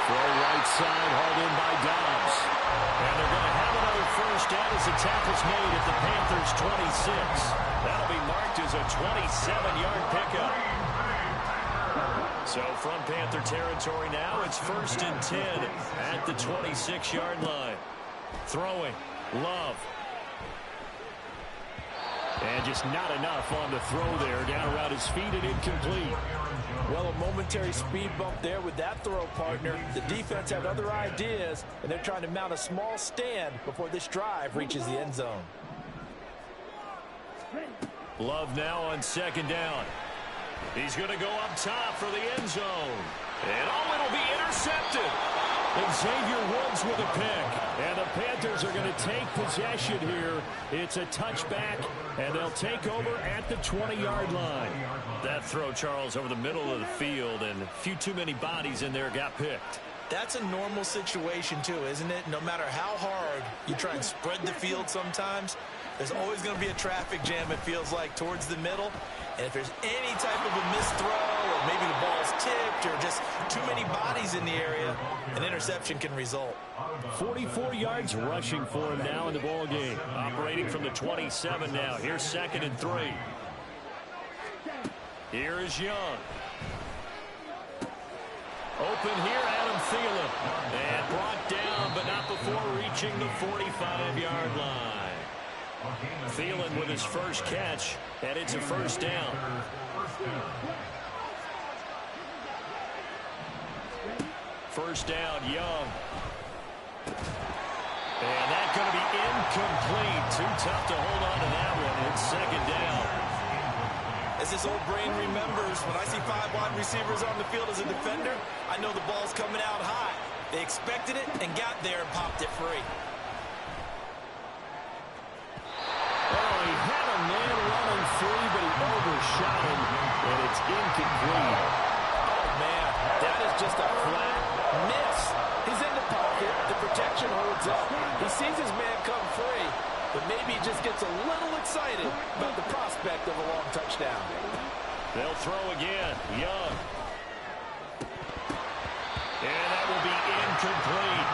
Throw right side, hauled in by Dobbs. And they're going to have another first down as the tackle's made at the Panthers' 26. That'll be marked as a 27-yard pickup. So from Panther territory now, it's 1st and 10 at the 26-yard line. Throwing, Love. And just not enough on the throw there. Down around his feet and incomplete. Well, a momentary speed bump there with that throw, partner. The defense had other ideas, and they're trying to mount a small stand before this drive reaches the end zone. Love now on 2nd down. He's going to go up top for the end zone. And it'll be intercepted. Xavier Woods with a pick. And the Panthers are going to take possession here. It's a touchback, and they'll take over at the 20-yard line. That throw, Charles, over the middle of the field, and a few too many bodies in there got picked. That's a normal situation, too, isn't it? No matter how hard you try and spread the field sometimes, there's always going to be a traffic jam, it feels like, towards the middle. And if there's any type of a missed throw, or maybe the ball's tipped, or just too many bodies in the area, an interception can result. 44 yards rushing for him now in the ball game. Operating from the 27 now. Here's 2nd and 3. Here is Young. Open here, Adam Thielen. And brought down, but not before reaching the 45-yard line. Thielen with his first catch, and it's a first down. First down, Young. And that's going to be incomplete. Too tough to hold on to that one. It's 2nd down. As this old brain remembers, when I see 5 wide receivers on the field as a defender, I know the ball's coming out high. They expected it and got there and popped it free. Oh, he had a man man come free, but maybe he just gets a little excited about the prospect of a long touchdown. They'll throw again. Young. And that will be incomplete.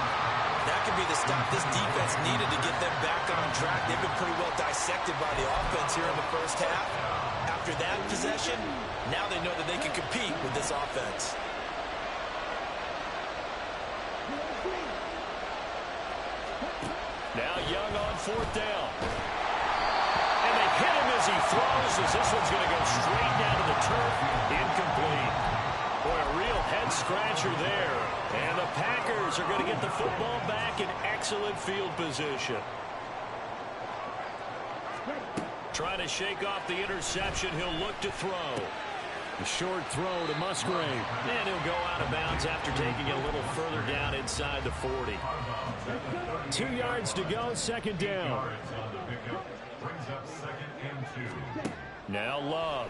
That could be the stop this defense needed to get them back on track. They've been pretty well dissected by the offense here in the first half. After that possession, now they know that they can compete with this offense. Now Young on fourth down. And they hit him as he throws, as this one's going to go straight down to the turf. Incomplete. Boy, a real head-scratcher there. And the Packers are going to get the football back in excellent field position. Trying to shake off the interception. He'll look to throw. A short throw to Musgrave. And he'll go out of bounds after taking it a little further down inside the 40. 2 yards to go, second down. Now Love.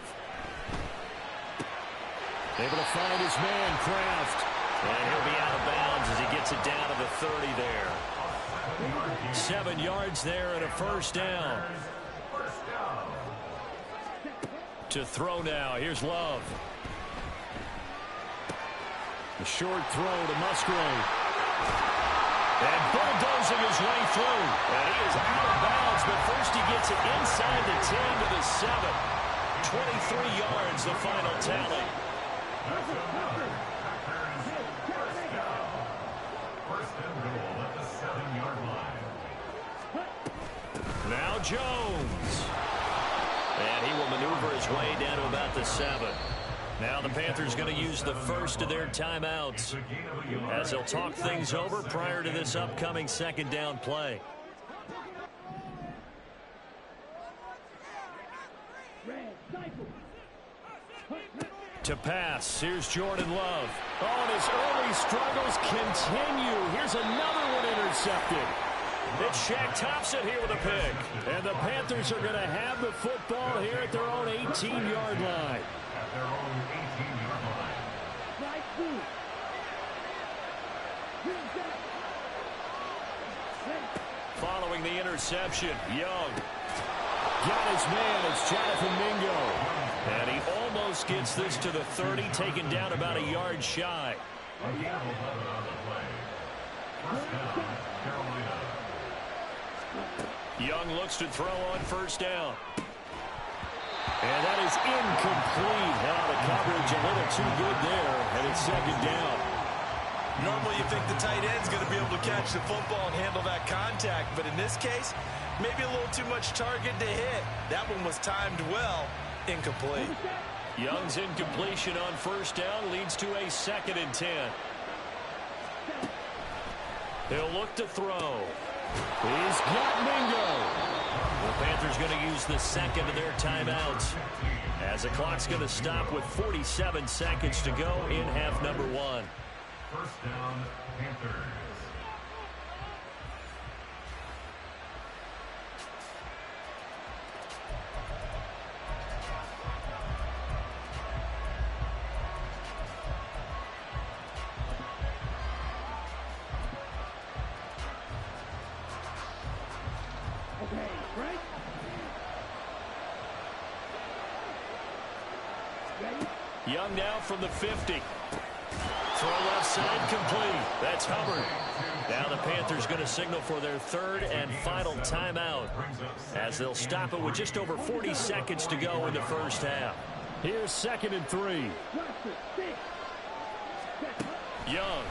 Able to find his man, Kraft. And he'll be out of bounds as he gets it down to the 30 there. 7 yards there and a first down. To throw now. Here's Love. A short throw to Musgrave. And bulldozing his way through. And he is out of bounds, but first he gets it inside the 10 to the 7. 23 yards, the final tally. Now Jones. And he will maneuver his way down to about the 7. Now the Panthers going to use the first of their timeouts as they'll talk things over prior to this upcoming second down play. To pass, here's Jordan Love. Oh, and his early struggles continue. Here's another one intercepted. It's Shaq Thompson here with a pick. And the Panthers are going to have the football here at their own 18-yard line. At their own 18-yard line. Following the interception, Young. Got his man. It's Jonathan Mingo. And he almost gets this to the 30, taken down about a yard shy. Young looks to throw on first down. And that is incomplete. Now the coverage a little too good there, and it's second down. Normally you think the tight end's going to be able to catch the football and handle that contact, but in this case, maybe a little too much target to hit. That one was timed well. Incomplete. Young's incompletion on first down leads to a 2nd and 10. He'll look to throw. He's got Mingo. The Panthers going to use the second of their timeouts as the clock's going to stop with 47 seconds to go in half number 1. First down, Panthers. Young now from the 50. Throw left side complete. That's Hubbard. Now the Panthers going to signal for their 3rd and final timeout as they'll stop it with just over 40 seconds to go in the first half. Here's 2nd and 3. Young.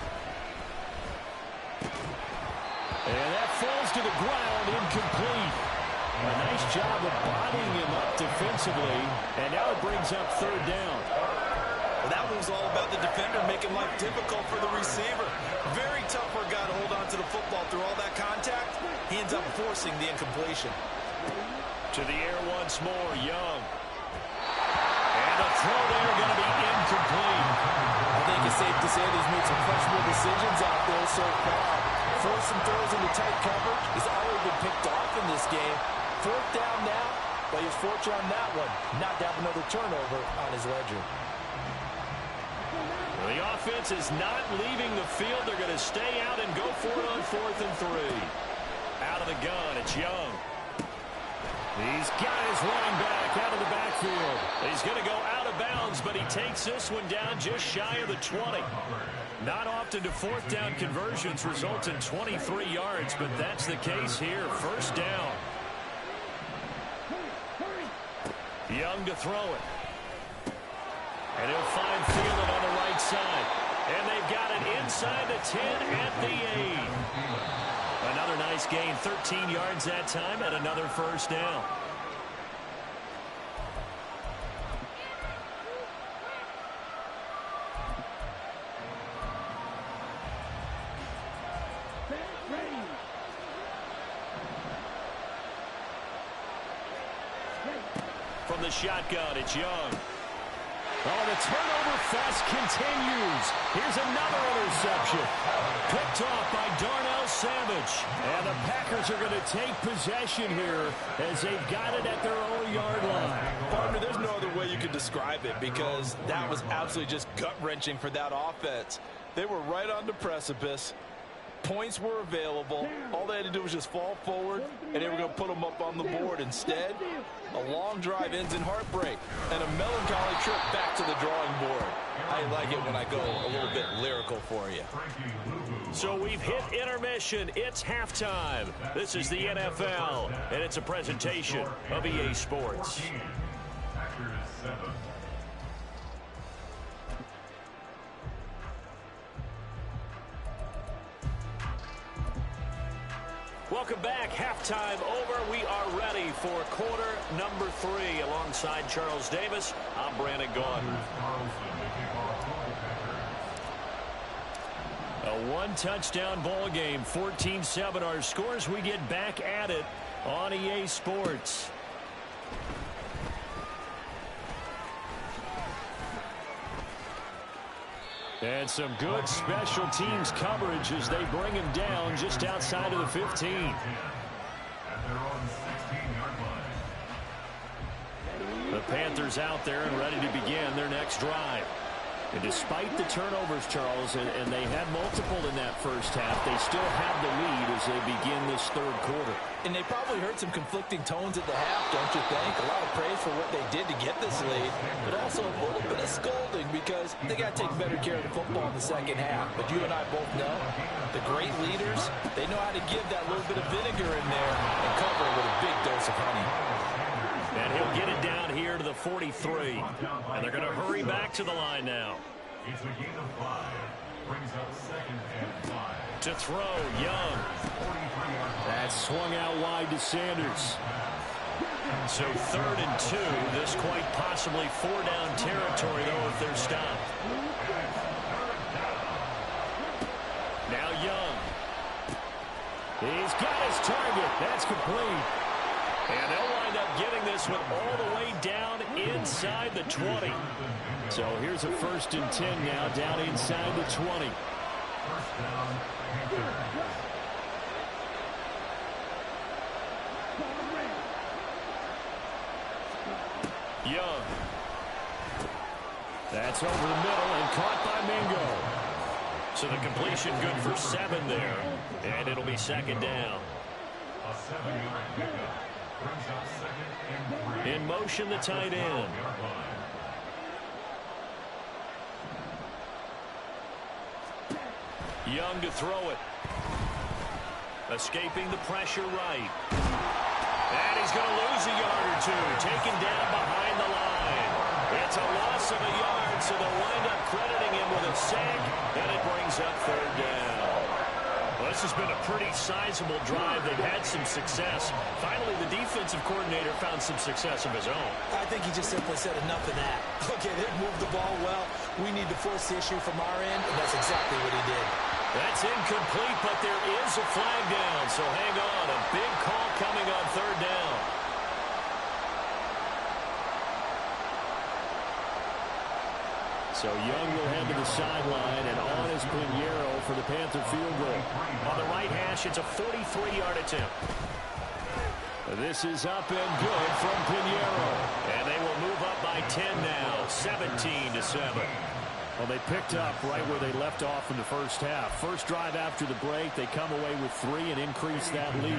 And that falls to the ground, incomplete. A nice job of bodying him up defensively, and now it brings up 3rd down. Well, that one was all about the defender making life difficult for the receiver. Very tough for a guy to hold on to the football through all that contact. He ends up forcing the incompletion. To the air once more, Young. And a throw there going to be incomplete. I think it's safe to say that he's made some questionable decisions out there so far. Forcing throws into tight coverage. He's already been picked off in this game. 4th down now, but he's fortunate on that one. Not to have another turnover on his ledger. The offense is not leaving the field. They're going to stay out and go for it on 4th and 3. Out of the gun, it's Young. He's got his running back out of the backfield. He's going to go out of bounds, but he takes this one down just shy of the 20. Not often do fourth down conversions result in 23 yards, but that's the case here. First down. Young to throw it. And he'll find Thielen on the right side. And they've got it inside the 10 at the 8. Another nice gain, 13 yards that time, and another first down. From the shotgun, it's Young. Oh, the turnover fest continues. Here's another interception. Picked off by Darnell Savage. And the Packers are going to take possession here as they've got it at their own yard line. Partner, there's no other way you could describe it because that was absolutely just gut-wrenching for that offense. They were right on the precipice. Points were available. All they had to do was just fall forward, and they were going to put them up on the board. Instead, a long drive ends in heartbreak and a melancholy trip back to the drawing board. I like it when I go a little bit lyrical for you. So we've hit intermission. It's halftime. This is the NFL, and it's a presentation of EA Sports. Packers 7. Welcome back. Halftime over. We are ready for quarter number 3. Alongside Charles Davis, I'm Brandon Gaughan. A one-touchdown ball game, 14-7 our scores. We get back at it on EA Sports. And some good special teams coverage as they bring him down just outside of the 15. At their own 16-yard line. The Panthers out there and ready to begin their next drive. And despite the turnovers, Charles, and they had multiple in that first half, they still have the lead as they begin this third quarter. And they probably heard some conflicting tones at the half, don't you think? A lot of praise for what they did to get this lead, but also a little bit of scolding because they got to take better care of the football in the second half. But you and I both know the great leaders, they know how to give that little bit of vinegar in there and cover it with a big dose of honey. And he'll get it down here to the 43. And they're going to hurry back to the line now. It's a gain of 5. Brings up 2nd and 5. To throw, Young. That swung out wide to Sanders. So 3rd and 2. This quite possibly 4-down territory, though, if they're stopped. Now Young. He's got his target. That's complete. And they'll wind up getting this one all the way down inside the 20. So here's a 1st and 10 now, down inside the 20. First down, Young. That's over the middle and caught by Mingo. So the completion good for 7 there. And it'll be 2nd down. a 7-yard pickup. Brings up 2nd and 3. In motion, the tight end. Young to throw it. Escaping the pressure right. And he's going to lose a yard or 2. Taken down behind the line. It's a loss of a yard, so they'll wind up crediting him with a sack. And it brings up 3rd down. Well, this has been a pretty sizable drive. They've had some success. Finally, the defensive coordinator found some success of his own. I think he just simply said enough of that. Okay, they moved the ball well. We need to force the issue from our end, and that's exactly what he did. That's incomplete, but there is a flag down, so hang on. A big call coming on 3rd down. So Young will head to the sideline, and on is Pinheiro for the Panther field goal. On the right hash, it's a 43-yard attempt. This is up and good from Pinheiro. And they will move up by 10 now, 17-7. Well, they picked up right where they left off in the first half. First drive after the break, they come away with 3 and increase that lead.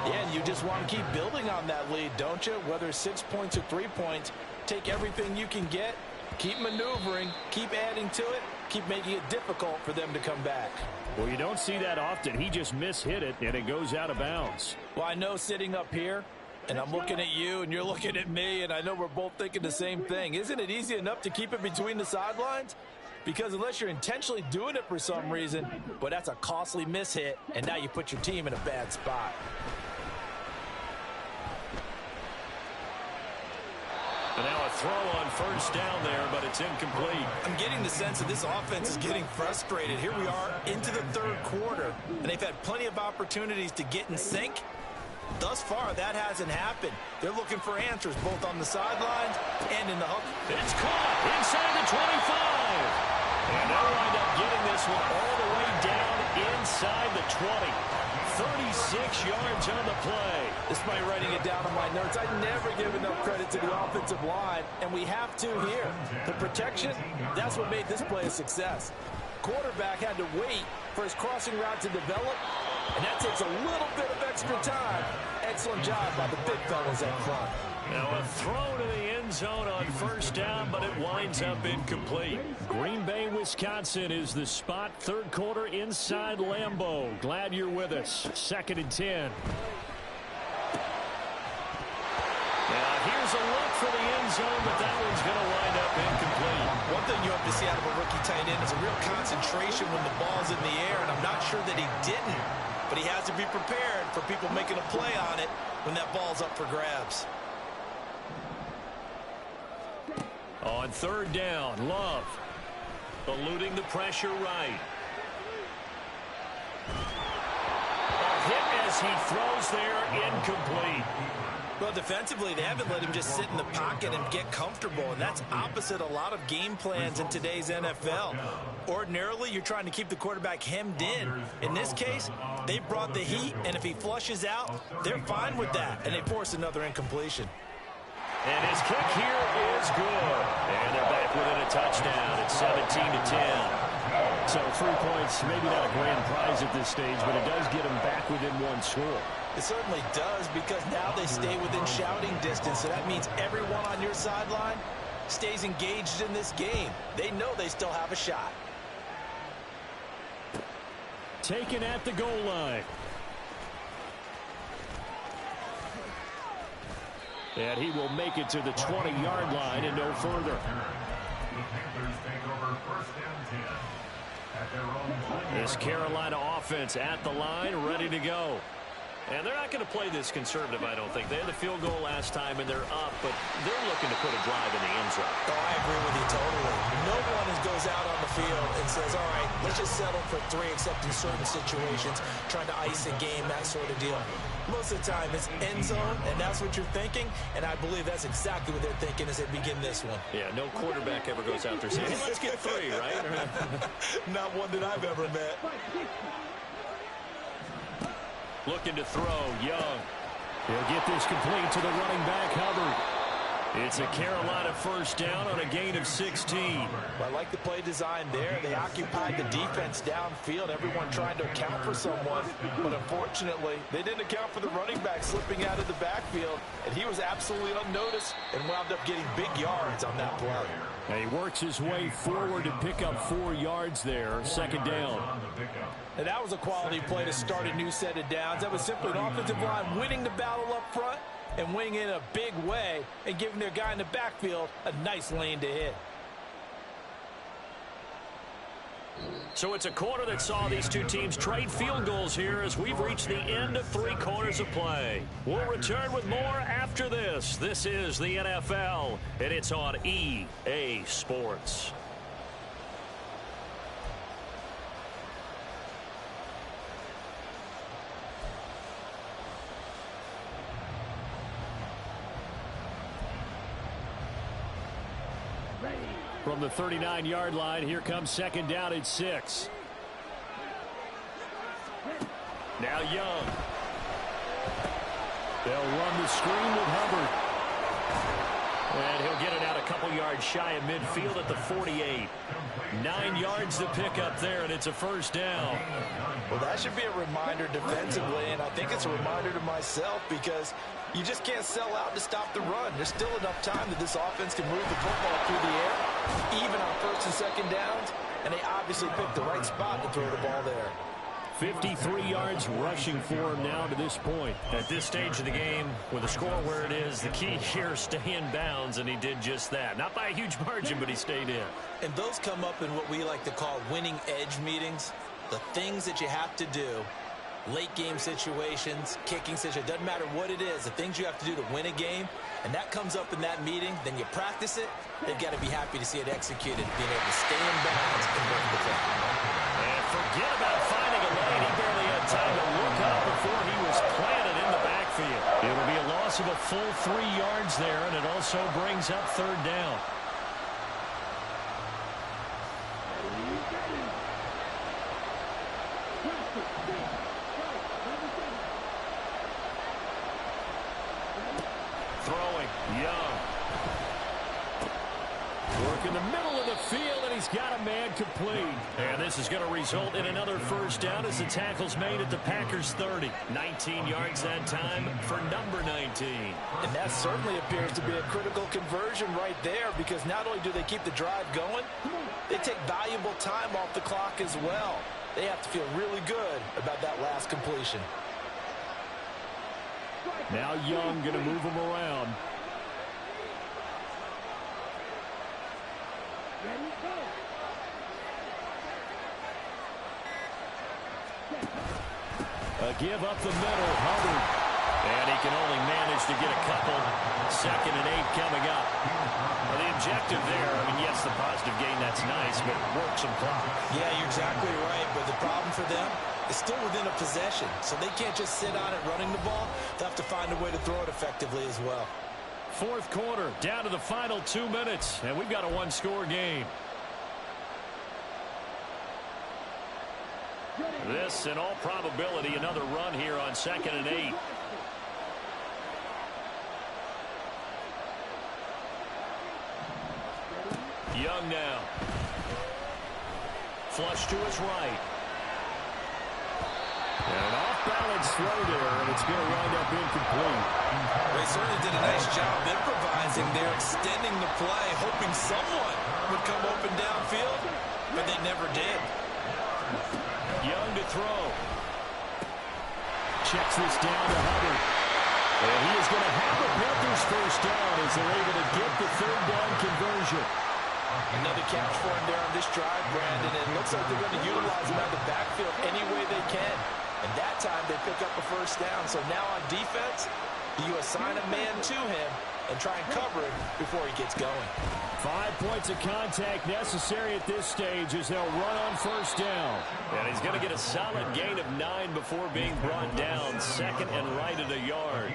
Yeah, and you just want to keep building on that lead, don't you? Whether it's 6 points or 3 points, take everything you can get, keep maneuvering, keep adding to it, keep making it difficult for them to come back. Well, you don't see that often. He just mishit it, and it goes out of bounds. Well, I know sitting up here, and I'm looking at you, and you're looking at me, and I know we're both thinking the same thing. Isn't it easy enough to keep it between the sidelines? Because unless you're intentionally doing it for some reason, but that's a costly mishit, and now you put your team in a bad spot. And now a throw on first down there, but it's incomplete. I'm getting the sense that this offense is getting frustrated. Here we are into the third quarter, and they've had plenty of opportunities to get in sync. Thus far, that hasn't happened. They're looking for answers both on the sidelines and in the huddle. It's caught inside the 25. And they'll wind up getting this one all the way down inside the 20. 36 yards on the play. Despite writing it down on my notes, I never give enough credit to the offensive line, and we have to here. The protection, that's what made this play a success. Quarterback had to wait for his crossing route to develop, and that takes a little bit of extra time. Excellent job by the big fellas up front. Now a throw to the end zone on first down, but it winds up incomplete. Green Bay, Wisconsin is the spot. Third quarter inside Lambeau. Glad you're with us. 2nd and 10. Now here's a look for the end zone, but that one's going to wind up incomplete. One thing you have to see out of a rookie tight end is a real concentration when the ball's in the air, and I'm not sure that he didn't, but he has to be prepared for people making a play on it when that ball's up for grabs. On third down, Love eluding the pressure right. A hit as he throws there, incomplete. Well, defensively, they haven't let him just sit in the pocket and get comfortable, and that's opposite a lot of game plans in today's NFL. Ordinarily, you're trying to keep the quarterback hemmed in. In this case, they brought the heat, and if he flushes out, they're fine with that, and they force another incompletion. And his kick here is good. And they're back within a touchdown. It's 17-10. So 3 points, maybe not a grand prize at this stage, but it does get them back within one score. It certainly does, because now they stay within shouting distance, so that means everyone on your sideline stays engaged in this game. They know they still have a shot. Taken at the goal line. And he will make it to the 20-yard line and no further. The Panthers take over 1st and 10 at their own 20. This Carolina offense at the line, ready to go. And they're not going to play this conservative, I don't think. They had the field goal last time, and they're up, but they're looking to put a drive in the end zone. Oh, I agree with you totally. No one goes out on the field and says, all right, let's just settle for 3, except in certain situations, trying to ice a game, that sort of deal. Most of the time, it's end zone, and that's what you're thinking, and I believe that's exactly what they're thinking as they begin this one. Yeah, no quarterback ever goes out there saying, hey, let's get 3, right? Not one that I've ever met. Looking to throw, Young. He'll get this complete to the running back, Hubbard. It's a Carolina first down on a gain of 16. I like the play design there. They occupied the defense downfield, everyone trying to account for someone, but unfortunately, they didn't account for the running back slipping out of the backfield, and he was absolutely unnoticed and wound up getting big yards on that play. And he works his way forward to pick up 4 yards there, 2nd down. And that was a quality play to start a new set of downs. That was simply an offensive line winning the battle up front and winning in a big way and giving their guy in the backfield a nice lane to hit. So it's a quarter that saw these two teams trade field goals here as we've reached the end of 3 quarters of play. We'll return with more after this. This is the NFL, and it's on EA Sports. From the 39-yard line, here comes 2nd down at 6. Now Young. They'll run the screen with Hubbard. And he'll get it out a couple yards shy of midfield at the 48. 9 yards to pick up there, and it's a first down. Well, that should be a reminder defensively, and I think it's a reminder to myself because you just can't sell out to stop the run. There's still enough time that this offense can move the football through the air, even on first and second downs, and they obviously picked the right spot to throw the ball there. 53 yards rushing for him now to this point. At this stage of the game, with the score where it is, the key here is stay in bounds, and he did just that. Not by a huge margin, but he stayed in. And those come up in what we like to call winning edge meetings. The things that you have to do, late game situations, kicking situations, doesn't matter what it is, the things you have to do to win a game, and that comes up in that meeting, then you practice it, they've got to be happy to see it executed, being able to stay in bounds and break the play. And forget about finding a lane. He barely had time to look up before he was planted in the backfield. It'll be a loss of a full 3 yards there, and it also brings up third down. Throwing, Young. Work in the middle of the field, and he's got a man complete. And this is going to result in another first down as the tackle's made at the Packers 30. 19 yards that time for number 19. And that certainly appears to be a critical conversion right there because not only do they keep the drive going, they take valuable time off the clock as well. They have to feel really good about that last completion. Now Young going to move him around. A give up the middle, Hubbard. And he can only manage to get a couple. 2nd and 8 coming up. Well, the objective there, I mean, yes, the positive gain, that's nice, but work some clock. Yeah, you're exactly right, but the problem for them is still within a possession, so they can't just sit on it running the ball. They'll have to find a way to throw it effectively as well. Fourth quarter, down to the final 2 minutes, and we've got a one-score game. This, in all probability, another run here on 2nd and 8. Young now. Flush to his right. An off-balance throw there, and it's going to wind up incomplete. They certainly did a nice job improvising there, extending the play, hoping someone would come open downfield, but they never did. Young to throw. Checks this down to Hubbard. And he is going to have the Panthers first down as they're able to get the third down conversion. Another catch for him there on this drive, Brandon. It looks like they're going to utilize him out of the backfield any way they can. And that time they pick up a first down. So now on defense, you assign a man to him and try and cover him before he gets going. 5 points of contact necessary at this stage as they'll run on first down. And he's going to get a solid gain of 9 before being brought down. 2nd and right at a yard.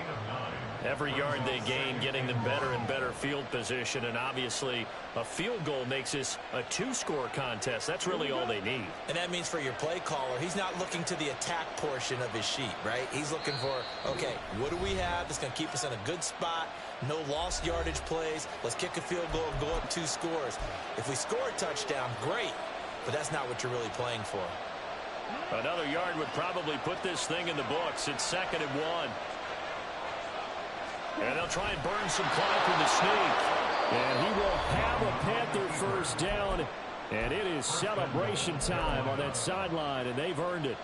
Every yard they gain, getting them better and better field position. And obviously, a field goal makes this a 2-score contest. That's really all they need. And that means for your play caller, he's not looking to the attack portion of his sheet, right? He's looking for, okay, what do we have that's going to keep us in a good spot? No lost yardage plays. Let's kick a field goal and go up 2 scores. If we score a touchdown, great. But that's not what you're really playing for. Another yard would probably put this thing in the books. It's 2nd and 1. And they'll try and burn some clock with the sneak. And he will have a Panther first down. And it is celebration time on that sideline, and they've earned it.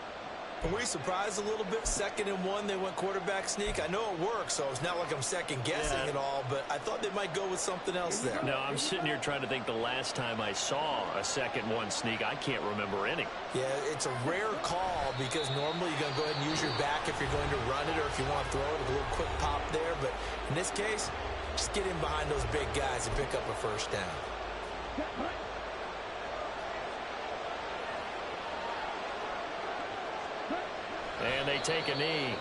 Were you surprised a little bit? 2nd and 1, they went quarterback sneak. I know it works, so it's not like I'm second-guessing at all, but I thought they might go with something else there. No, I'm sitting here trying to think the last time I saw a 2nd 1 sneak. I can't remember any. Yeah, it's a rare call because normally you're going to go ahead and use your back if you're going to run it or if you want to throw it, a little quick pop there. But in this case, just get in behind those big guys and pick up a first down. And they take a knee.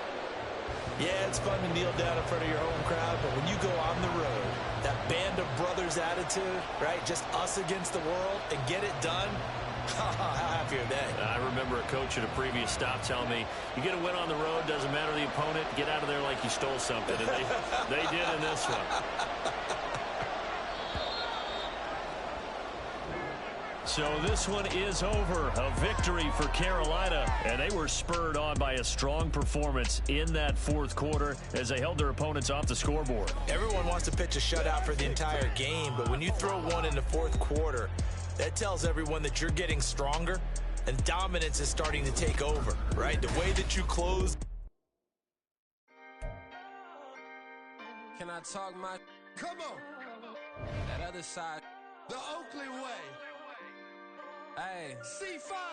Yeah, it's fun to kneel down in front of your home crowd, but when you go on the road, that band of brothers attitude, right, just us against the world and get it done, how happy are they? I remember a coach at a previous stop telling me, you get a win on the road, doesn't matter the opponent, get out of there like you stole something. And they did in this one. So this one is over. A victory for Carolina, and they were spurred on by a strong performance in that fourth quarter as they held their opponents off the scoreboard. Everyone wants to pitch a shutout for the entire game, but when you throw one in the fourth quarter, that tells everyone that you're getting stronger and dominance is starting to take over, right? The way that you close. Can I talk my... Come on. That other side. The Oakland way. Hey. C5.